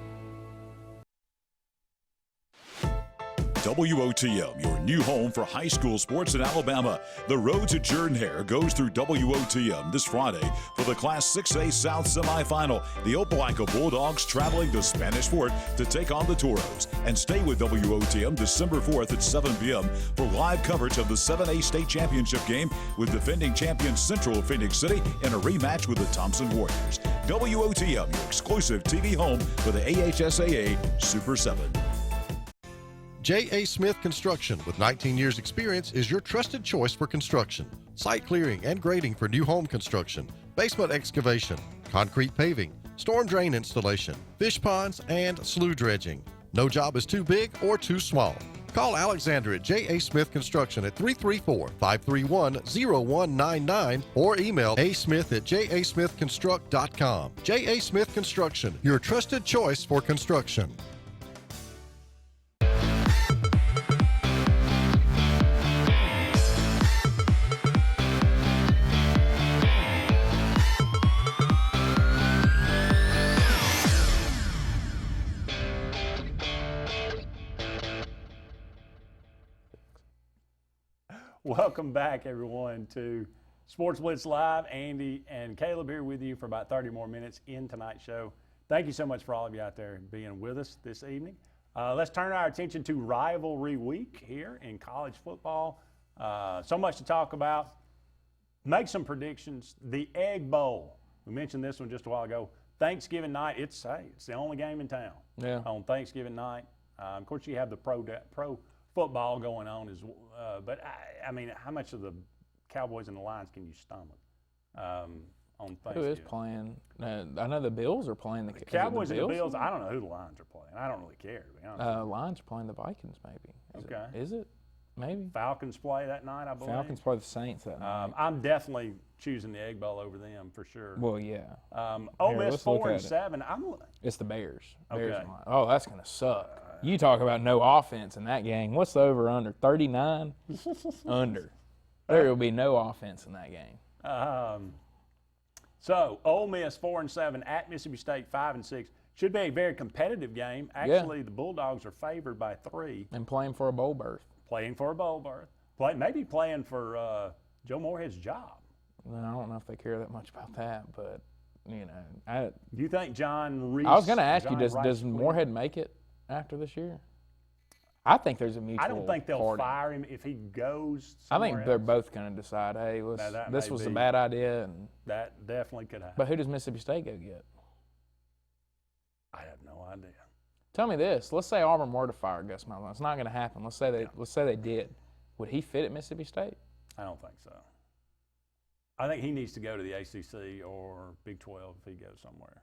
WOTM, your new home for high school sports in Alabama. The road to Jordan-Hare goes through WOTM this Friday for the Class 6A South semifinal. The Opelika Bulldogs traveling to Spanish Fort to take on the Toros. And stay with WOTM December 4th at 7 p.m. for live coverage of the 7A State Championship game with defending champion Central Phoenix City in a rematch with the Thompson Warriors. WOTM, your exclusive TV home for the AHSAA Super 7.
J.A. Smith Construction, with 19 years experience, is your trusted choice for construction. Site clearing and grading for new home construction, basement excavation, concrete paving, storm drain installation, fish ponds, and slough dredging. No job is too big or too small. Call Alexander at J.A. Smith Construction at 334-531-0199 or email asmith@jasmithconstruct.com. J.A. Smith Construction, your trusted choice for construction.
Welcome back, everyone, to Sports Blitz Live. Andy and Caleb here with you for about 30 more minutes in tonight's show. Thank you so much for all of you out there being with us this evening. Let's turn our attention to rivalry week here in college football. So much to talk about. Make some predictions. The Egg Bowl. We mentioned this one just a while ago. Thanksgiving night, it's the only game in town on Thanksgiving night. Of course, you have the pro football going on, but I mean, how much of the Cowboys and the Lions can you stomach on Thanksgiving?
Who is playing? I know the Bills are playing the
Cowboys and the Bills. I don't know who the Lions are playing. I don't really care, to be honest.
Lions are playing the Vikings, maybe. Is it? Maybe.
Falcons play that night, I believe.
Falcons play the Saints that night.
I'm definitely choosing the Egg Bowl over them for sure.
Well, yeah.
Ole Miss 4-7.
It's the Bears.
Okay.
Oh, that's gonna suck. You talk about no offense in that game. What's the over/under? 39. Under. There will be no offense in that game.
So Ole Miss 4-7 at Mississippi State 5-6. Should be a very competitive game. Actually, the Bulldogs are favored by 3.
And playing for a bowl berth.
Playing for a bowl berth. Maybe playing for Joe Moorhead's job.
Well, I don't know if they care that much about that, but you know.
You think John Reese?
I was going to ask you, does Moorhead make it after this year? I think there's a mutual.
I don't think they'll fire him if he goes
somewhere
else.
They're both going to decide, hey, this was a bad idea. And
that definitely could happen.
But who does Mississippi State go get?
I have no idea.
Tell me this. Let's say Auburn were to fire Gus Malzahn. It's not going to happen. Let's say they did. Would he fit at Mississippi State?
I don't think so. I think he needs to go to the ACC or Big 12 if he goes somewhere.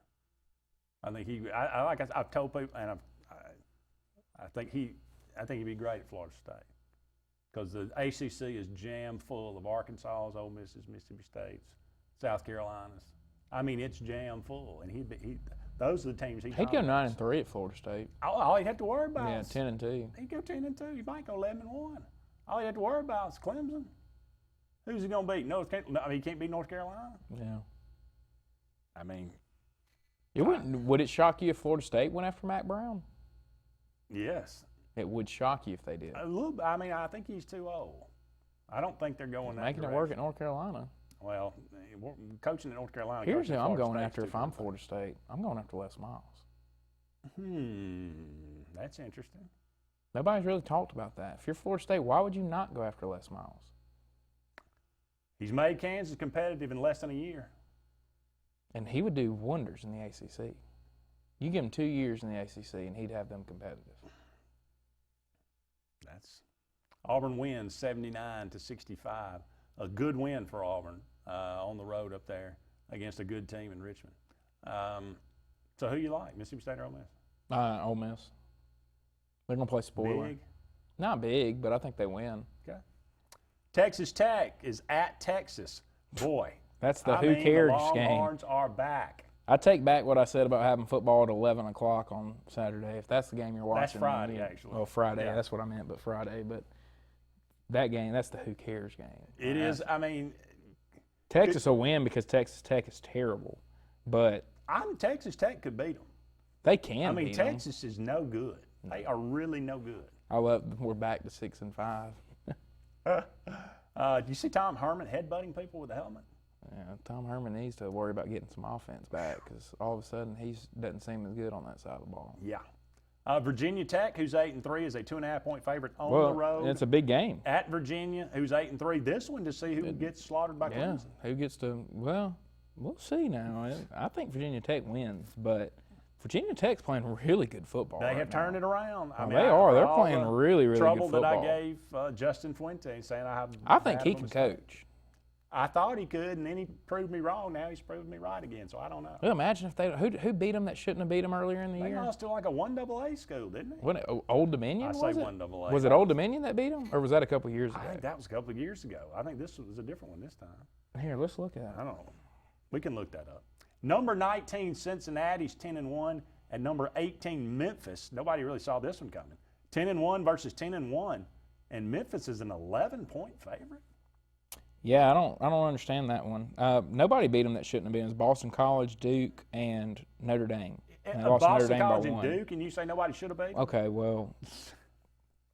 I think I've told people, and I think he'd be great at Florida State because the ACC is jam full of Arkansas, Ole Misses, Mississippi States, South Carolinas. I mean, it's jam full, and those are the teams he'd
go 9-3 at Florida State.
All he'd have to worry about.
Yeah, 10-2.
He'd go 10-2. He might go 11-1. All he'd have to worry about is Clemson. Who's he going to beat? He can't beat North Carolina.
Yeah.
I mean,
would it shock you if Florida State went after Mack Brown?
Yes.
It would shock you if they did.
A little. I mean, I think he's too old. I don't think they're going that
making
direction.
it work at North Carolina.
Well, coaching at North Carolina.
Here's who I'm going after if I'm Florida State. I'm going after Les Miles.
That's interesting.
Nobody's really talked about that. If you're Florida State, why would you not go after Les Miles?
He's made Kansas competitive in less than a year.
And he would do wonders in the ACC. You give him 2 years in the ACC, and he'd have them competitive.
Auburn wins 79-65. A good win for Auburn on the road up there against a good team in Richmond. So who you like, Mississippi State or Ole Miss?
Ole Miss. They're going to play spoiler.
Big?
Not big, but I think they win.
Okay. Texas Tech is at Texas. Boy.
That's the who cares
the
game.
Longhorns are back.
I take back what I said about having football at 11 o'clock on Saturday. If that's the game you're watching.
That's Friday, actually.
Well, Friday.
Yeah.
That's what I meant, but Friday. But that game, that's the who cares game.
It is. I mean.
Texas will win because Texas Tech is terrible. But
Texas Tech could beat them.
They can.
I mean,
beat
Texas is no good. They are really no good.
We're back to 6-5.
Do you see Tom Herman headbutting people with a helmet?
Yeah, Tom Herman needs to worry about getting some offense back because all of a sudden he doesn't seem as good on that side of the ball.
Yeah. Virginia Tech, who's 8-3, is a 2.5-point favorite on the road.
It's a big game.
At Virginia, who's 8-3. This one to see who gets slaughtered by Clemson.
Who gets to? Well, we'll see now. I think Virginia Tech wins, but Virginia Tech's playing really good football.
They have turned it around. I mean,
they are. They're playing really, really good football.
Trouble that I gave Justin Fuente saying
I think he can coach.
I thought he could, and then he proved me wrong. Now he's proved me right again, so I don't know.
Well, imagine if they who beat them that shouldn't have beat them earlier in the year.
They lost to like a 1AA school, didn't they?
What, Old Dominion?
I say 1AA.
Was it Old Dominion that beat them, or was that a couple years ago?
I think that was a couple of years ago. I think this was a different one this time.
Here, let's look at it.
I don't know. We can look that up. Number 19, Cincinnati's 10-1, and number 18, Memphis. Nobody really saw this one coming. 10-1 versus 10-1, and Memphis is an 11-point favorite.
Yeah, I don't understand that one. Nobody beat them that shouldn't have been. It was Boston College, Duke, and Notre Dame. And they lost
Boston
Notre Dame
College
by
and
1.
Duke, and you say nobody should have beat them?
Okay, well,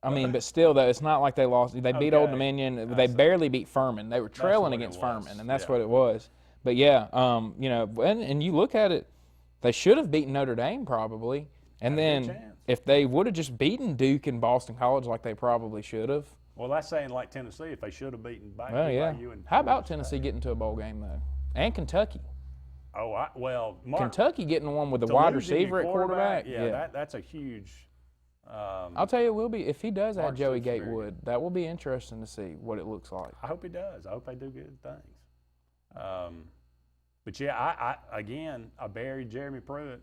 I mean, but still, though, it's not like they lost. They beat Old Dominion. They barely beat Furman. They were trailing against Furman, and that's what it was. But yeah, you know, and you look at it, they should have beaten Notre Dame probably, and then if they would have just beaten Duke and Boston College like they probably should have.
Well, that's saying like Tennessee, if they should have beaten back.
Well, yeah.
And
how about Tennessee getting to a bowl game though, and Kentucky?
Oh,
Kentucky getting one with the wide receiver at quarterback.
Yeah, that's a huge.
I'll tell you, it will be if he does add Joey Gatewood. That will be interesting to see what it looks like.
I hope he does. I hope they do good things. But yeah, I buried Jeremy Pruitt.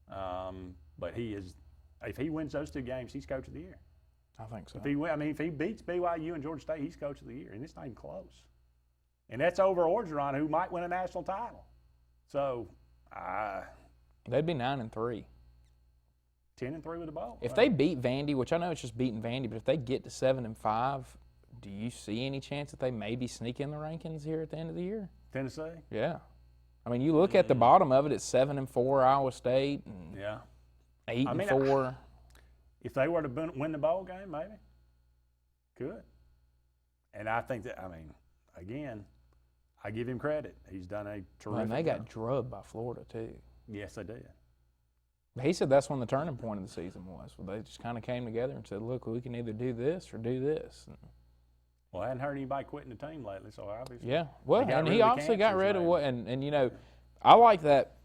But if he wins those 2 games, he's coach of the year.
I think so.
If he beats BYU and Georgia State, he's coach of the year, and it's not even close. And that's over Orgeron, who might win a national title. So,
they'd be 9-3.
10-3 with the ball.
If they beat Vandy, which I know it's just beating Vandy, but if they get to 7-5, do you see any chance that they maybe sneak in the rankings here at the end of the year?
Tennessee?
Yeah. I mean, you look at the bottom of it, it's 7-4 Iowa State, and 8-4.
If they were to win the bowl game, maybe. Could. And I think that, again, I give him credit. He's done a terrific
And they
job.
got drubbed by Florida, too.
Yes, they did.
He said that's when the turning point of the season was. They just kind of came together and said, look, we can either do this or do this.
Well, I hadn't heard anybody quitting the team lately, so obviously.
Yeah, well, and he obviously got rid of what, and you know, I like that.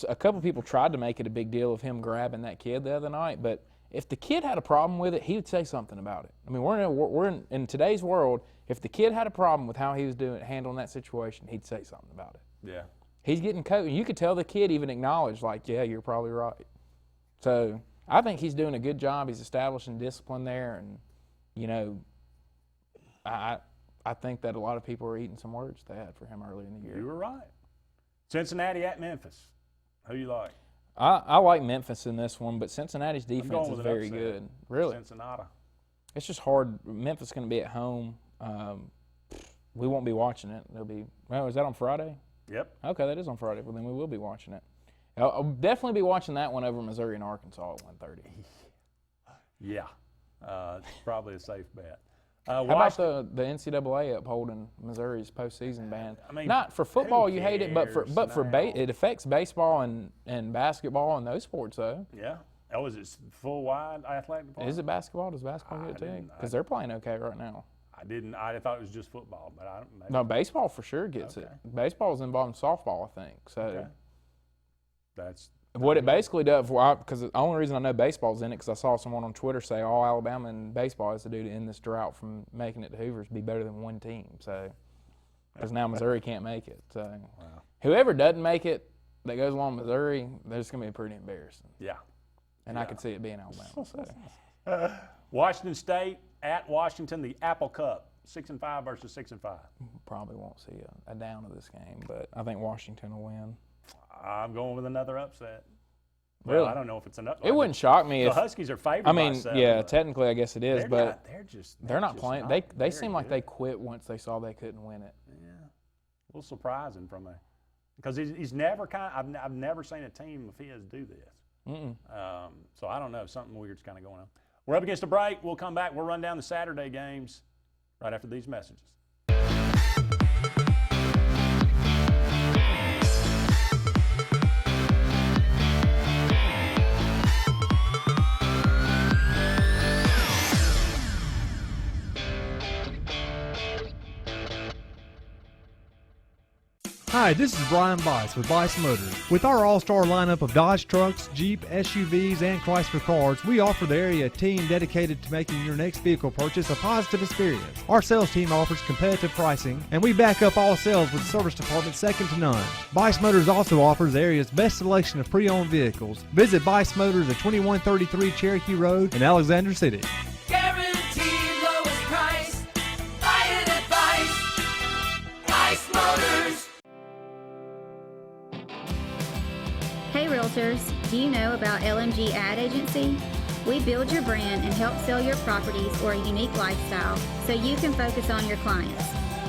A couple people tried to make it a big deal of him grabbing that kid the other night, but if the kid had a problem with it, he would say something about it. I mean, we're in today's world. If the kid had a problem with how he was handling that situation, he'd say something about it.
Yeah.
He's getting coached. You could tell the kid even acknowledged, like, yeah, you're probably right. So I think he's doing a good job. He's establishing discipline there, and you know, I think that a lot of people are eating some words they had for him early in the year.
You were right. Cincinnati at Memphis. Who you like?
I like Memphis in this one, but Cincinnati's defense is very good. Really?
Cincinnati.
It's just hard. Memphis is going to be at home. We won't be watching it. Is that on Friday?
Yep.
Okay, that is on Friday. Well, then we will be watching it. I'll definitely be watching that one over Missouri and Arkansas at 1:30.
Yeah. It's probably a safe bet.
How about the NCAA upholding Missouri's postseason ban? I mean, not for football, you hate it, but for it affects baseball and basketball and those sports though.
Yeah, Oh, is it full wide athletic department?
Is it basketball? Does basketball get it too? Because they're playing okay right now.
I thought it was just football, but I don't know.
No, baseball for sure gets it. Baseball is involved in softball, I think. So
that's
what it basically does. Because the only reason I know baseball's in it because I saw someone on Twitter say all Alabama and baseball has to do to end this drought from making it to Hoover's be better than one team. So because now Missouri can't make it. So whoever doesn't make it that goes along with Missouri, they're just gonna be pretty embarrassing.
Yeah.
And I could see it being Alabama. So.
Washington State at Washington, the Apple Cup, 6-5 versus 6-5.
Probably won't see a down of this game, but I think Washington will win.
I'm going with another upset.
Really?
Well, I don't know if it's an upset.
It wouldn't shock me if
the Huskies are favored.
I mean,
by 7,
yeah, technically I guess it is, but
they're
not playing. They seem like they quit once they saw they couldn't win it.
Yeah, a little surprising because he's never I've never seen a team of his do this. So I don't know, something weird's kind of going on. We're up against a break. We'll come back. We'll run down the Saturday games right after these messages.
Hi, this is Brian Bice with Bice Motors. With our all-star lineup of Dodge trucks, Jeep, SUVs, and Chrysler cars, we offer the area a team dedicated to making your next vehicle purchase a positive experience. Our sales team offers competitive pricing, and we back up all sales with a service department second to none. Bice Motors also offers the area's best selection of pre-owned vehicles. Visit Bice Motors at 2133 Cherokee Road in Alexander City.
Guaranteed lowest price. Buy it at Bice Motors.
Hey Realtors, do you know about LMG Ad Agency? We build your brand and help sell your properties or a unique lifestyle so you can focus on your clients.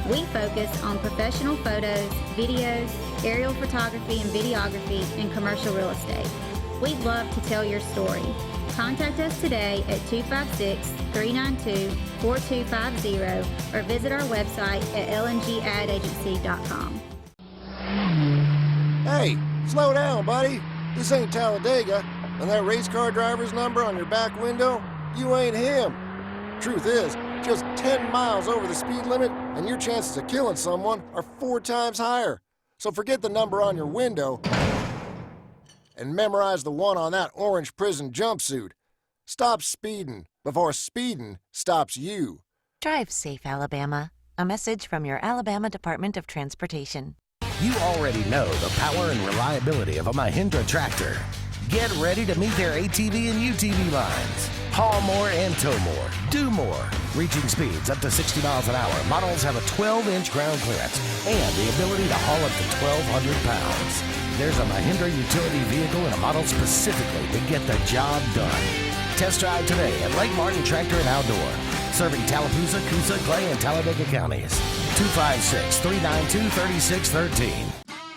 We focus on professional photos, videos, aerial photography and videography, and commercial real estate. We'd love to tell your story. Contact us today at 256-392-4250 or visit our website at lmgadagency.com.
Hey, slow down, buddy. This ain't Talladega, and that race car driver's number on your back window, you ain't him. Truth is, just 10 miles over the speed limit, and your chances of killing someone are 4 times higher. So forget the number on your window and memorize the one on that orange prison jumpsuit. Stop speeding before speeding stops you.
Drive safe, Alabama. A message from your Alabama Department of Transportation.
You already know the power and reliability of a Mahindra tractor. Get ready to meet their ATV and UTV lines. Haul more and tow more. Do more. Reaching speeds up to 60 miles an hour. Models have a 12-inch ground clearance and the ability to haul up to 1,200 pounds. There's a Mahindra utility vehicle and a model specifically to get the job done. Test drive today at Lake Martin Tractor and Outdoor. Serving Tallapoosa, Coosa, Clay, and Talladega counties. 256-392-3613.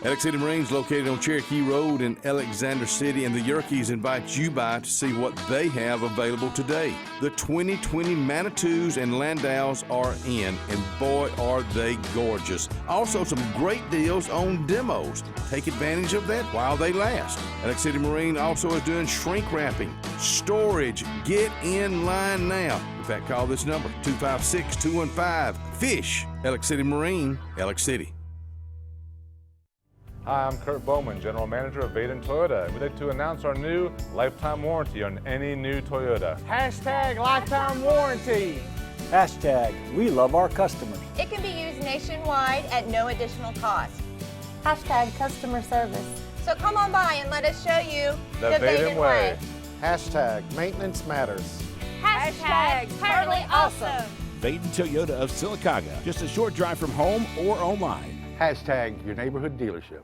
Alex City Marines located on Cherokee Road in Alexander City, and the Yerkes invite you by to see what they have available today. The 2020 Manitous and Landaus are in, and boy are they gorgeous. Also some great deals on demos. Take advantage of that while they last. Alex City Marine also is doing shrink wrapping, storage. Get in line now. In fact, call this number, 256-215-FISH. Alex City Marine, Alex City.
Hi, I'm Kurt Bowman, General Manager of Vaden Toyota. We'd like to announce our new lifetime warranty on any new Toyota.
Hashtag lifetime warranty.
Hashtag we love our customers.
It can be used nationwide at no additional cost. Hashtag customer service. So come on by and let us show you the Vaden way.
Hashtag maintenance matters.
Hashtag totally awesome.
Vaden Toyota of Sylacauga, just a short drive from home or online.
Hashtag your neighborhood dealership.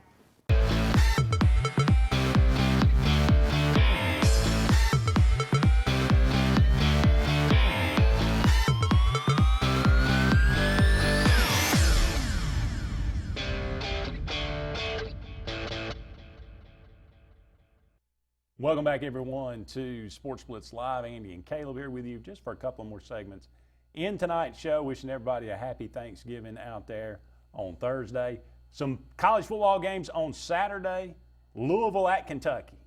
Welcome back, everyone, to Sports Blitz Live. Andy and Caleb here with you just for a couple more segments in tonight's show. Wishing everybody a happy Thanksgiving out there on Thursday. Some college football games on Saturday. Louisville at Kentucky.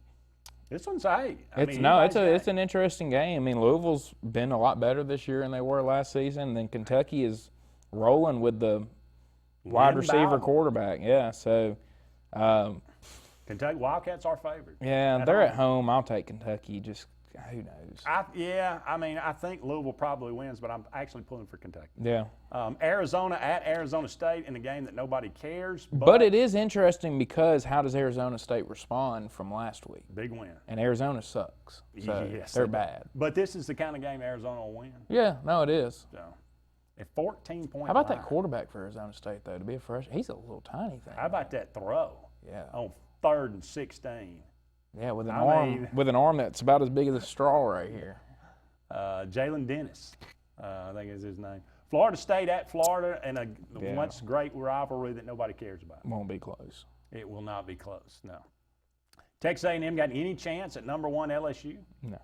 This one's hey.
It's an interesting game. I mean, Louisville's been a lot better this year than they were last season. And then Kentucky is rolling with the wide receiver quarterback. Yeah, so
Kentucky Wildcats are favored.
Yeah, they're at home. I'll take Kentucky. Just who knows?
I think Louisville probably wins, but I'm actually pulling for Kentucky.
Yeah.
Arizona at Arizona State in a game that nobody cares.
But it is interesting because how does Arizona State respond from last week?
Big win.
And Arizona sucks. So
yes,
they're bad.
But this is the kind of game Arizona will win.
Yeah, no, it is.
So, at 14-point
How about that quarterback for Arizona State, though, to be a freshman? He's a little tiny thing.
How about that throw?
Yeah.
On 3rd and 16.
Yeah, with an arm that's about as big as a straw right here.
Jalen Dennis, I think is his name. Florida State at Florida, and a once great rivalry that nobody cares about.
Won't be close.
It will not be close. No. Texas A&M got any chance at number 1 LSU?
No.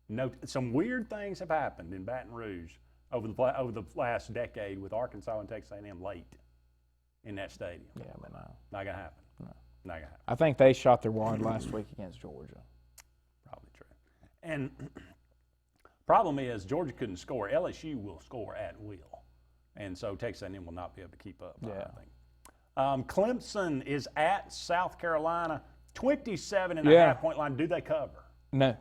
No. Some weird things have happened in Baton Rouge over the last decade with Arkansas and Texas A&M late in that stadium.
Yeah, but no.
Not gonna happen.
No.
Not gonna happen.
I think they shot their wad last week against Georgia.
Probably true. And problem is Georgia couldn't score. LSU will score at will, and so Texas A&M will not be able to keep up.
Yeah.
I think. Clemson is at South Carolina, 27.5 point line. Do they cover?
No.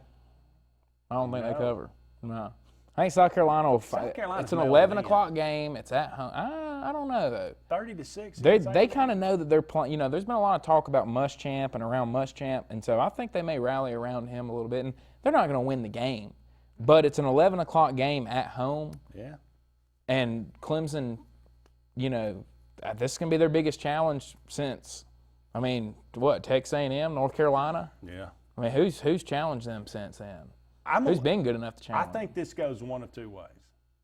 I don't think they cover. No. I think South Carolina will fight. It's an 11 o'clock game. It's at home. I don't know, though.
30-6.
They kind of know that they're playing. You know, there's been a lot of talk about Muschamp and around Muschamp, and so I think they may rally around him a little bit. And they're not going to win the game, but it's an 11 o'clock game at home.
Yeah.
And Clemson, you know, this is going to be their biggest challenge since, I mean, what, Texas A&M, North Carolina?
Yeah.
I mean, who's challenged them since then? Who's been good enough to challenge?
I think this goes one of two ways.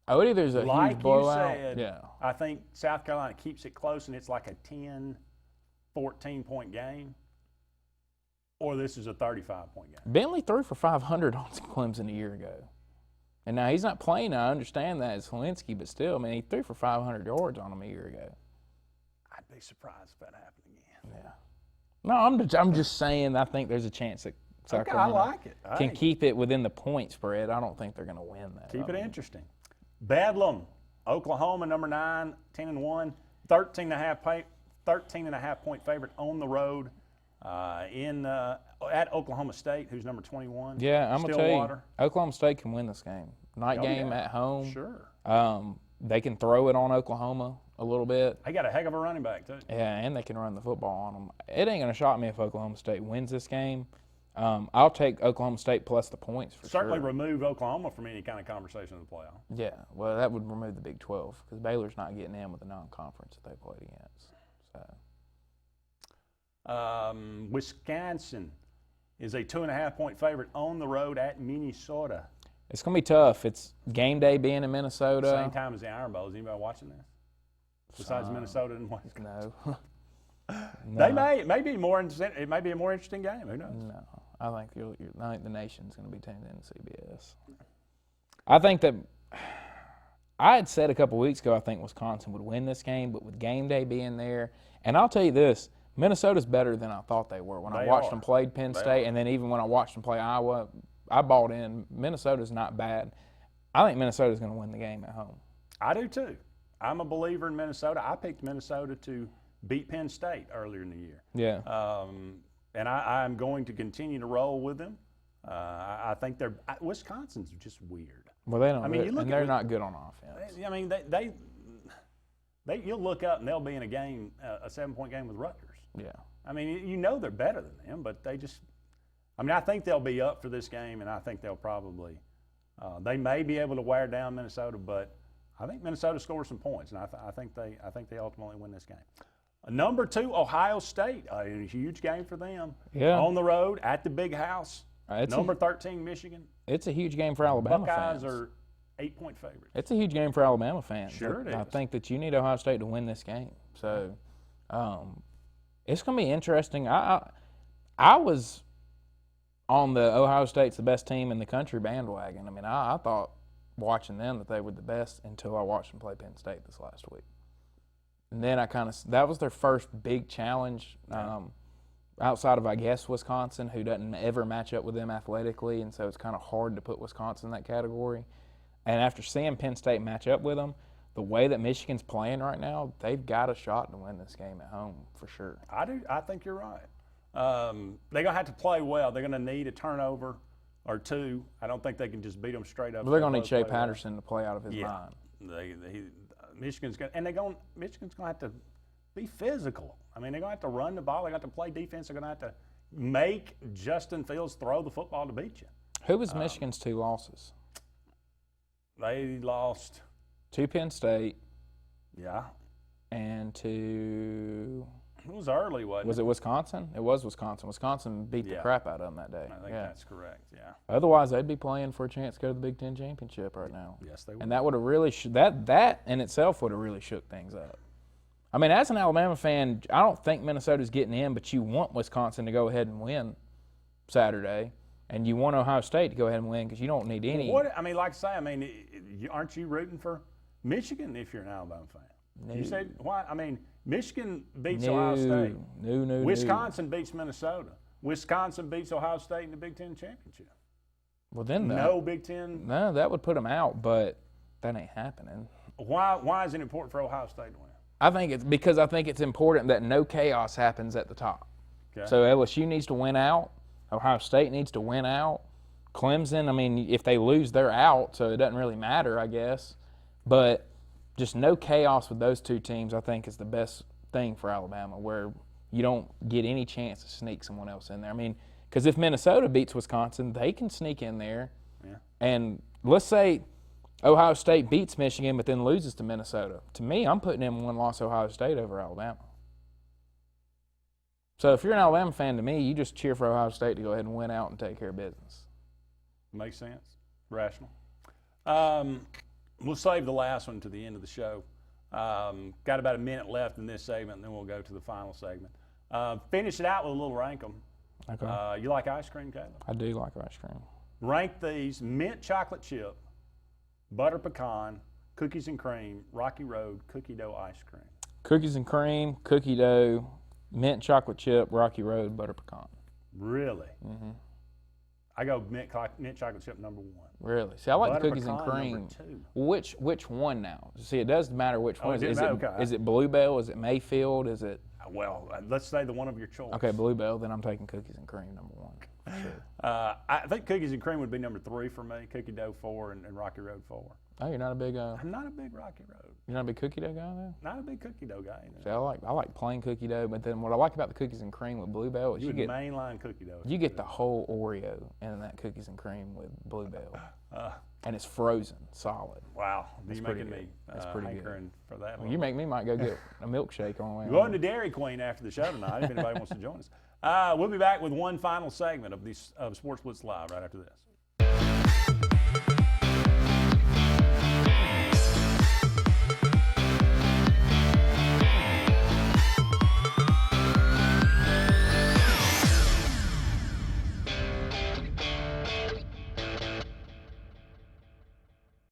Oh, it either is a huge blowout.
Like you said, I think South Carolina keeps it close and it's like a 10, 14-point game, or this is a 35-point game.
Bentley threw for 500 on Clemson a year ago. And now he's not playing. I understand that as Helinski, but still, I mean, he threw for 500 yards on him a year ago.
I'd be surprised if that happened again.
Yeah. No, I'm just saying I think there's a chance that South Carolina
I like it.
can keep it within the point spread. I don't think they're going to win that.
Keep it interesting. Bedlam, Oklahoma, number 9, 10-1, 13.5 point favorite on the road at Oklahoma State, who's number 21.
Yeah, I'm going to tell you, Oklahoma State can win this game. Night game at home.
Sure.
They can throw it on Oklahoma a little bit.
They got a heck of a running back, too.
Yeah, and they can run the football on them. It ain't going to shock me if Oklahoma State wins this game. I'll take Oklahoma State plus the points for
Certainly
sure.
remove Oklahoma from any kind of conversation in the playoff.
Yeah, well, that would remove the Big 12 because Baylor's not getting in with the non-conference that they played against. So.
Wisconsin is a 2.5 point favorite on the road at Minnesota.
It's going to be tough. It's game day being in Minnesota.
Same time as the Iron Bowl. Is anybody watching this? Besides Minnesota and Wisconsin?
No.
They may be more interesting. It may be a more interesting game. Who knows?
No, I think I think the nation's going to be tuned in to CBS. I think that I had said a couple weeks ago I think Wisconsin would win this game, but with game day being there, and I'll tell you this, Minnesota's better than I thought they were when I watched them play Penn State, and then even when I watched them play Iowa, I bought in. Minnesota's not bad. I think Minnesota's going to win the game at home.
I do too. I'm a believer in Minnesota. I picked Minnesota to beat Penn State earlier in the year.
Yeah.
And I'm going to continue to roll with them. I think Wisconsin's just weird.
Well, they don't. I mean, they're not good on offense.
I mean, they you'll look up and they'll be in a game, a 7-point game with Rutgers.
Yeah.
I mean, you know they're better than them, but they just. I mean, I think they'll be up for this game, and I think they'll probably. They may be able to wear down Minnesota, but I think Minnesota scores some points, and I think they ultimately win this game. Number 2, Ohio State, a huge game for them.
Yeah.
On the road at the Big House. Number 13, Michigan.
It's a huge game for Alabama
Buckeyes
fans.
are 8-point favorites.
It's a huge game for Alabama fans.
Sure it is.
I think that you need Ohio State to win this game. So it's going to be interesting. I was on the Ohio State's the best team in the country bandwagon. I mean, I thought watching them that they were the best until I watched them play Penn State this last week. And then that was their first big challenge. outside of, I guess, Wisconsin, who doesn't ever match up with them athletically, and so it's kind of hard to put Wisconsin in that category. And after seeing Penn State match up with them, the way that Michigan's playing right now, they've got a shot to win this game at home for sure.
I do. I think you're right. They're going to have to play well. They're going to need a turnover or two. I don't think they can just beat them straight up.
But they're going to need Shea Patterson to play out of his mind.
Michigan's going to have to be physical. I mean, they're going to have to run the ball. They're going to have to play defense. They're going to have to make Justin Fields throw the football to beat you.
Who was Michigan's 2 losses?
They lost
to Penn State.
Yeah.
And to...
It was early, wasn't it?
Was it Wisconsin? It was Wisconsin. Wisconsin beat the crap out of them that day.
I think that's correct, yeah.
Otherwise, they'd be playing for a chance to go to the Big Ten championship right now.
Yes, they would.
And that would have really that in itself would have really shook things up. I mean, as an Alabama fan, I don't think Minnesota's getting in, but you want Wisconsin to go ahead and win Saturday, and you want Ohio State to go ahead and win because you don't need any.
Like I say, aren't you rooting for Michigan if you're an Alabama fan?
No.
You said why? I mean, Michigan beats Ohio State.
No.
Wisconsin beats Minnesota. Wisconsin beats Ohio State in the Big Ten championship.
Well, then
no Big Ten.
No, that would put them out, but that ain't happening.
Why is it important for Ohio State to win?
I think it's important that no chaos happens at the top.
Okay.
So LSU needs to win out. Ohio State needs to win out. Clemson, I mean, if they lose, they're out, so it doesn't really matter, I guess. But just no chaos with those 2 teams, I think, is the best thing for Alabama, where you don't get any chance to sneak someone else in there. I mean, because if Minnesota beats Wisconsin, they can sneak in there.
Yeah.
And let's say Ohio State beats Michigan but then loses to Minnesota. To me, I'm putting in 1-loss Ohio State over Alabama. So if you're an Alabama fan, to me, you just cheer for Ohio State to go ahead and win out and take care of business.
Makes sense. Rational. We'll save the last one to the end of the show. Got about a minute left in this segment, and then we'll go to the final segment. Finish it out with a little rank 'em.
Okay.
You like ice cream, Caleb?
I do like ice cream.
Rank these: mint chocolate chip, butter pecan, cookies and cream, Rocky Road, cookie dough ice cream.
Cookies and cream, cookie dough, mint chocolate chip, Rocky Road, butter pecan.
Really?
Mm-hmm.
I go mint chocolate chip #1.
Really? See, I like
butter
the cookies and cream.
#2.
Which one now? See, it does matter which one.
Okay.
Is it Bluebell? Is it Mayfield? Is it?
Well, let's say the one of your choice.
Okay, Bluebell. Then I'm taking cookies and cream #1. For sure.
I think cookies and cream would be #3 for me. Cookie dough 4 and Rocky Road 4.
Oh, you're not a big.
I'm not a big Rocky Road.
You're not a big cookie dough guy, then?
Not a big cookie dough guy.
See, I like plain cookie dough, but then what I like about the cookies and cream with Bluebell is you get
mainline cookie dough.
You get the whole Oreo in that cookies and cream with Bluebell, and it's frozen, solid.
Wow,
That's
you're making me hankering for that.
Well, you make me might go get a milkshake on the way.
We're going to Dairy Queen after the show tonight. If anybody wants to join us, we'll be back with one final segment of Sports Blitz Live right after this.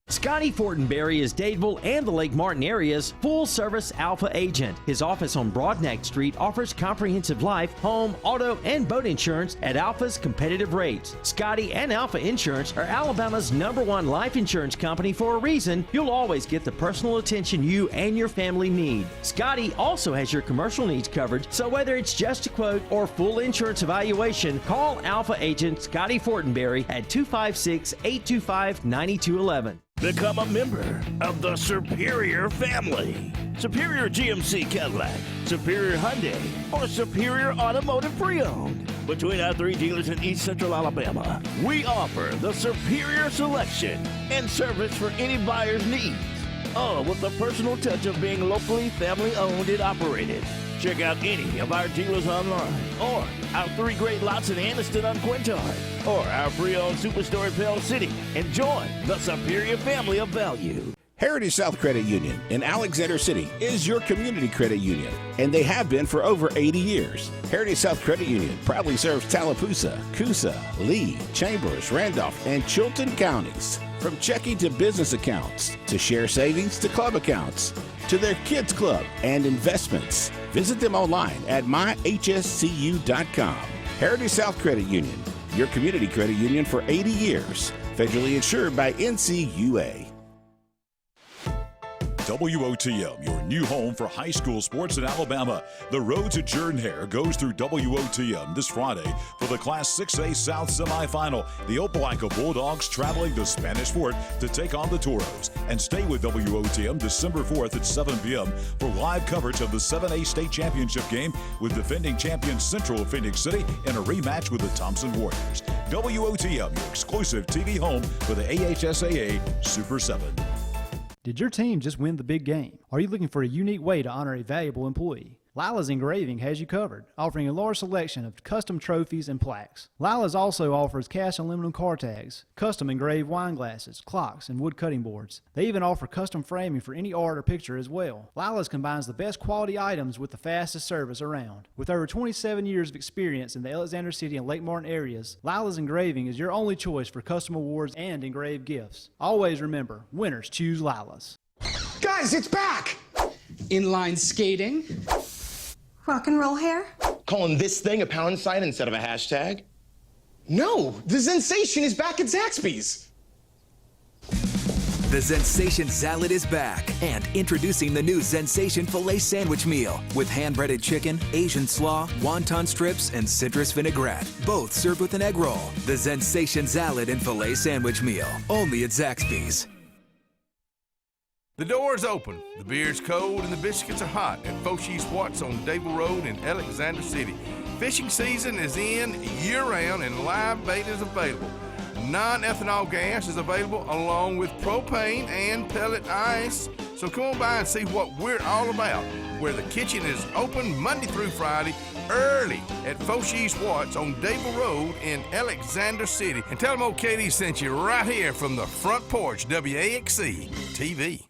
Scotty Fortenberry is Dadeville and the Lake Martin area's full-service Alpha agent. His office on Broadneck Street offers comprehensive life, home, auto, and boat insurance at Alpha's competitive rates. Scotty and Alpha Insurance are Alabama's #1 life insurance company for a reason. You'll always get the personal attention you and your family need. Scotty also has your commercial needs covered, so whether it's just a quote or full insurance evaluation, call Alpha agent Scotty Fortenberry at 256-825-9211.
Become a member of the Superior family. Superior GMC Cadillac, Superior Hyundai, or Superior Automotive Pre-Owned. Between our 3 dealers in East Central Alabama, we offer the superior selection and service for any buyer's needs. All with the personal touch of being locally family-owned and operated. Check out any of our dealers online, or our 3 great lots in Anniston on Quintard, or our pre-owned superstore in Pell City, and join the Superior family of value. Heritage South Credit Union in Alexander City is your community credit union, and they have been for over 80 years. Heritage South Credit Union proudly serves Tallapoosa, Coosa, Lee, Chambers, Randolph, and Chilton counties. From checking to business accounts, to share savings to club accounts, to their kids club and investments. Visit them online at myhscu.com. Heritage South Credit Union, your community credit union for 80 years. Federally insured by NCUA.
WOTM, your new home for high school sports in Alabama. The road to Jordan-Hare goes through WOTM this Friday for the Class 6A South semifinal. The Opelika Bulldogs traveling to Spanish Fort to take on the Toros. And stay with WOTM December 4th at 7 p.m. for live coverage of the 7A State Championship game with defending champion Central Phoenix City in a rematch with the Thompson Warriors. WOTM, your exclusive TV home for the AHSAA Super 7.
Did your team just win the big game? Are you looking for a unique way to honor a valuable employee? Lila's Engraving has you covered, offering a large selection of custom trophies and plaques. Lila's also offers cast aluminum car tags, custom engraved wine glasses, clocks, and wood cutting boards. They even offer custom framing for any art or picture as well. Lila's combines the best quality items with the fastest service around. With over 27 years of experience in the Alexander City and Lake Martin areas, Lila's Engraving is your only choice for custom awards and engraved gifts. Always remember, winners choose Lila's.
Guys, it's back! Inline skating.
Rock and roll hair?
Calling this thing a pound sign instead of a hashtag? No, the Zensation is back at Zaxby's.
The Zensation Salad is back, and introducing the new Zensation Filet Sandwich Meal with hand-breaded chicken, Asian slaw, wonton strips, and citrus vinaigrette, both served with an egg roll. The Zensation Salad and Filet Sandwich Meal, only at Zaxby's.
The door's open, the beer's cold, and the biscuits are hot at Foshie's Watts on Dable Road in Alexander City. Fishing season is in year-round and live bait is available. Non-ethanol gas is available along with propane and pellet ice. So come on by and see what we're all about, where the kitchen is open Monday through Friday early at Foshie's Watts on Dable Road in Alexander City. And tell them old Katie sent you right here from the front porch, WAXC TV.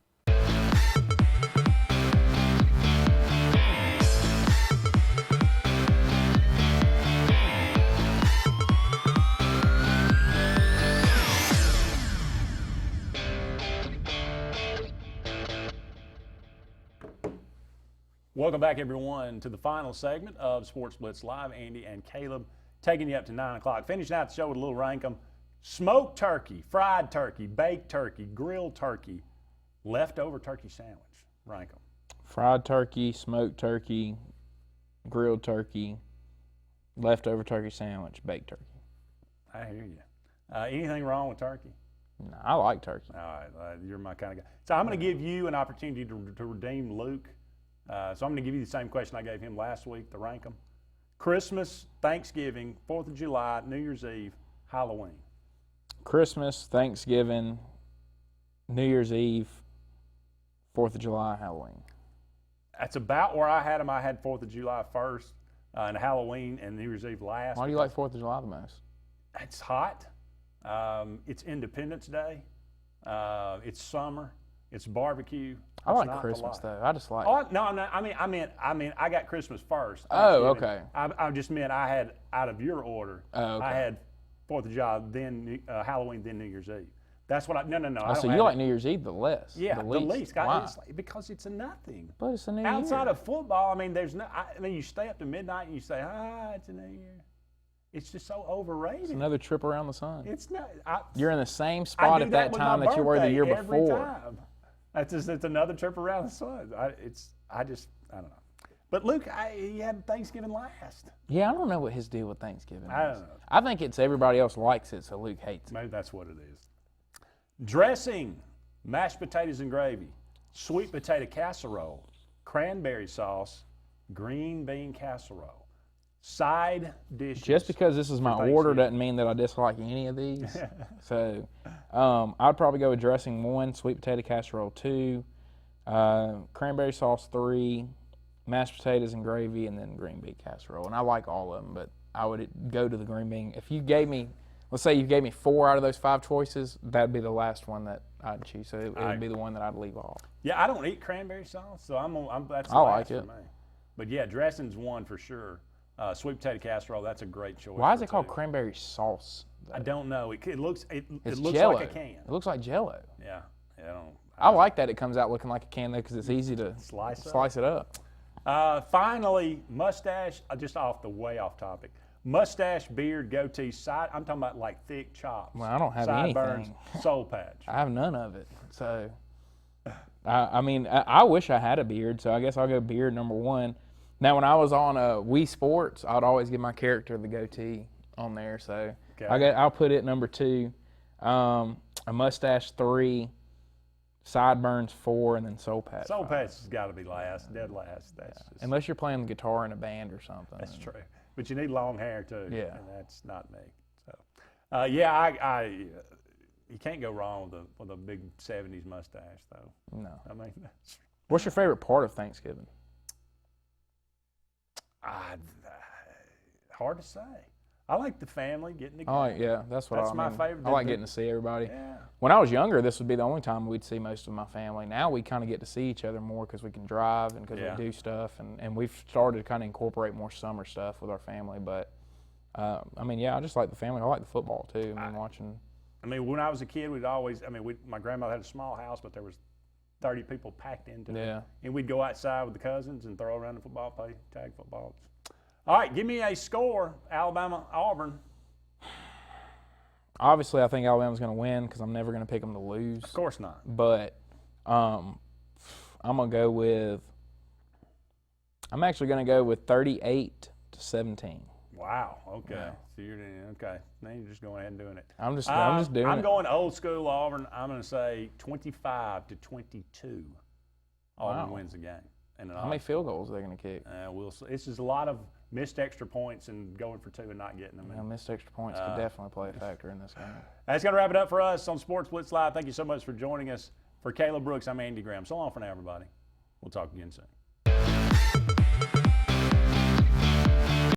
Welcome back, everyone, to the final segment of Sports Blitz Live. Andy and Caleb taking you up to 9 o'clock. Finishing out the show with a little rank 'em. Smoked turkey, fried turkey, baked turkey, grilled turkey, leftover turkey sandwich. Rank 'em.
Fried turkey, smoked turkey, grilled turkey, leftover turkey sandwich, baked turkey.
I hear you. Anything wrong with turkey?
No, I like turkey.
All right, you're my kind of guy. So I'm going to give you an opportunity to redeem Luke. So I'm going to give you the same question I gave him last week, to rank them. Christmas, Thanksgiving, 4th of July, New Year's Eve, Halloween.
Christmas, Thanksgiving, New Year's Eve, 4th of July, Halloween.
That's about where I had them. I had 4th of July first, and Halloween and New Year's Eve last.
Why do you like 4th of July the most?
It's hot. It's Independence Day. It's summer. It's barbecue.
I like Christmas though. I just like.
Oh no, no. I mean, I got Christmas first.
Oh, okay.
I just meant I had out of your order.
Oh, okay.
I had 4th of July, then Halloween, then New Year's Eve. That's what I. No.
So you like New Year's Eve the less?
Yeah,
the
least.
Why?
Because it's a nothing.
But it's a New
Outside
Year.
of football, I mean, there's no. I mean, you stay up to midnight and you say, it's a New Year. It's just so overrated.
It's another trip around the sun.
It's not.
You're in the same spot at that time that you were the year before.
Time. It's another trip around the sun. I don't know. But Luke, he had Thanksgiving last.
Yeah, I don't know what his deal with Thanksgiving is.
I don't know.
I think it's everybody else likes it, so Luke hates it.
Maybe that's what it is. Dressing, mashed potatoes and gravy, sweet potato casserole, cranberry sauce, green bean casserole. Side dishes.
Just because this is my order doesn't mean that I dislike any of these. So I'd probably go with dressing 1, sweet potato casserole 2, cranberry sauce 3, mashed potatoes and gravy, and then green bean casserole. And I like all of them, but I would go to the green bean. If you gave me, let's say you gave me 4 out of those 5 choices, that'd be the last one that I'd choose. So it would be the one that I'd leave off.
Yeah, I don't eat cranberry sauce, so that's the
I
last
like it.
for me. But yeah, dressing's 1 for sure. Sweet potato casserole, that's a great choice.
Why is it called cranberry sauce?
I don't know. It looks
it's
looks
Jell-O.
like a can.
It looks like Jell-O.
Yeah,
I like that it comes out looking like a can, though, because it's easy to
slice
it up.
Finally, mustache, just way off topic. Mustache, beard, goatee, side. I'm talking about like thick chops.
Well, I don't have
sideburns,
anything.
soul patch.
I have none of it. So, I wish I had a beard, so I guess I'll go beard number 1. Now, when I was on Wii Sports, I'd always give my character the goatee on there. So, I'll put it number 2. A mustache 3. Sideburns 4, and then soul patch.
Soul patch has got to be last, dead last. That's just,
unless you're playing the guitar in a band or something.
That's true. But you need long hair too.
Yeah.
And that's not me. So, you can't go wrong with a big '70s mustache though.
No.
I mean,
what's your favorite part of Thanksgiving?
Hard to say. I like the family getting together.
Oh yeah, that's
my favorite.
I like getting to see everybody.
Yeah.
When I was younger, this would be the only time we'd see most of my family. Now we kind of get to see each other more because we can drive and because we do stuff, and we've started to kind of incorporate more summer stuff with our family. But I just like the family. I like the football too. Watching.
When I was a kid, we'd always. My grandmother had a small house, but there was 30 people packed into it. And we'd go outside with the cousins and throw around the football, play tag football. All right, give me a score, Alabama, Auburn.
Obviously, I think Alabama's going to win because I'm never going to pick them to lose.
Of course not.
But I'm going to go with – I'm actually going to go with 38-17.
Wow, okay.
Yeah.
So you're okay. Now you're just going ahead and doing it.
I'm just doing it.
I'm going old school Auburn. I'm going to say 25-22. Auburn wins the game.
How many field goals are they going to kick?
We'll see. It's just a lot of missed extra points and going for 2 and not getting them.
Missed extra points could definitely play a factor in this game.
That's going to wrap it up for us on Sports Blitz Live. Thank you so much for joining us. For Caleb Brooks, I'm Andy Graham. So long for now, everybody. We'll talk again soon.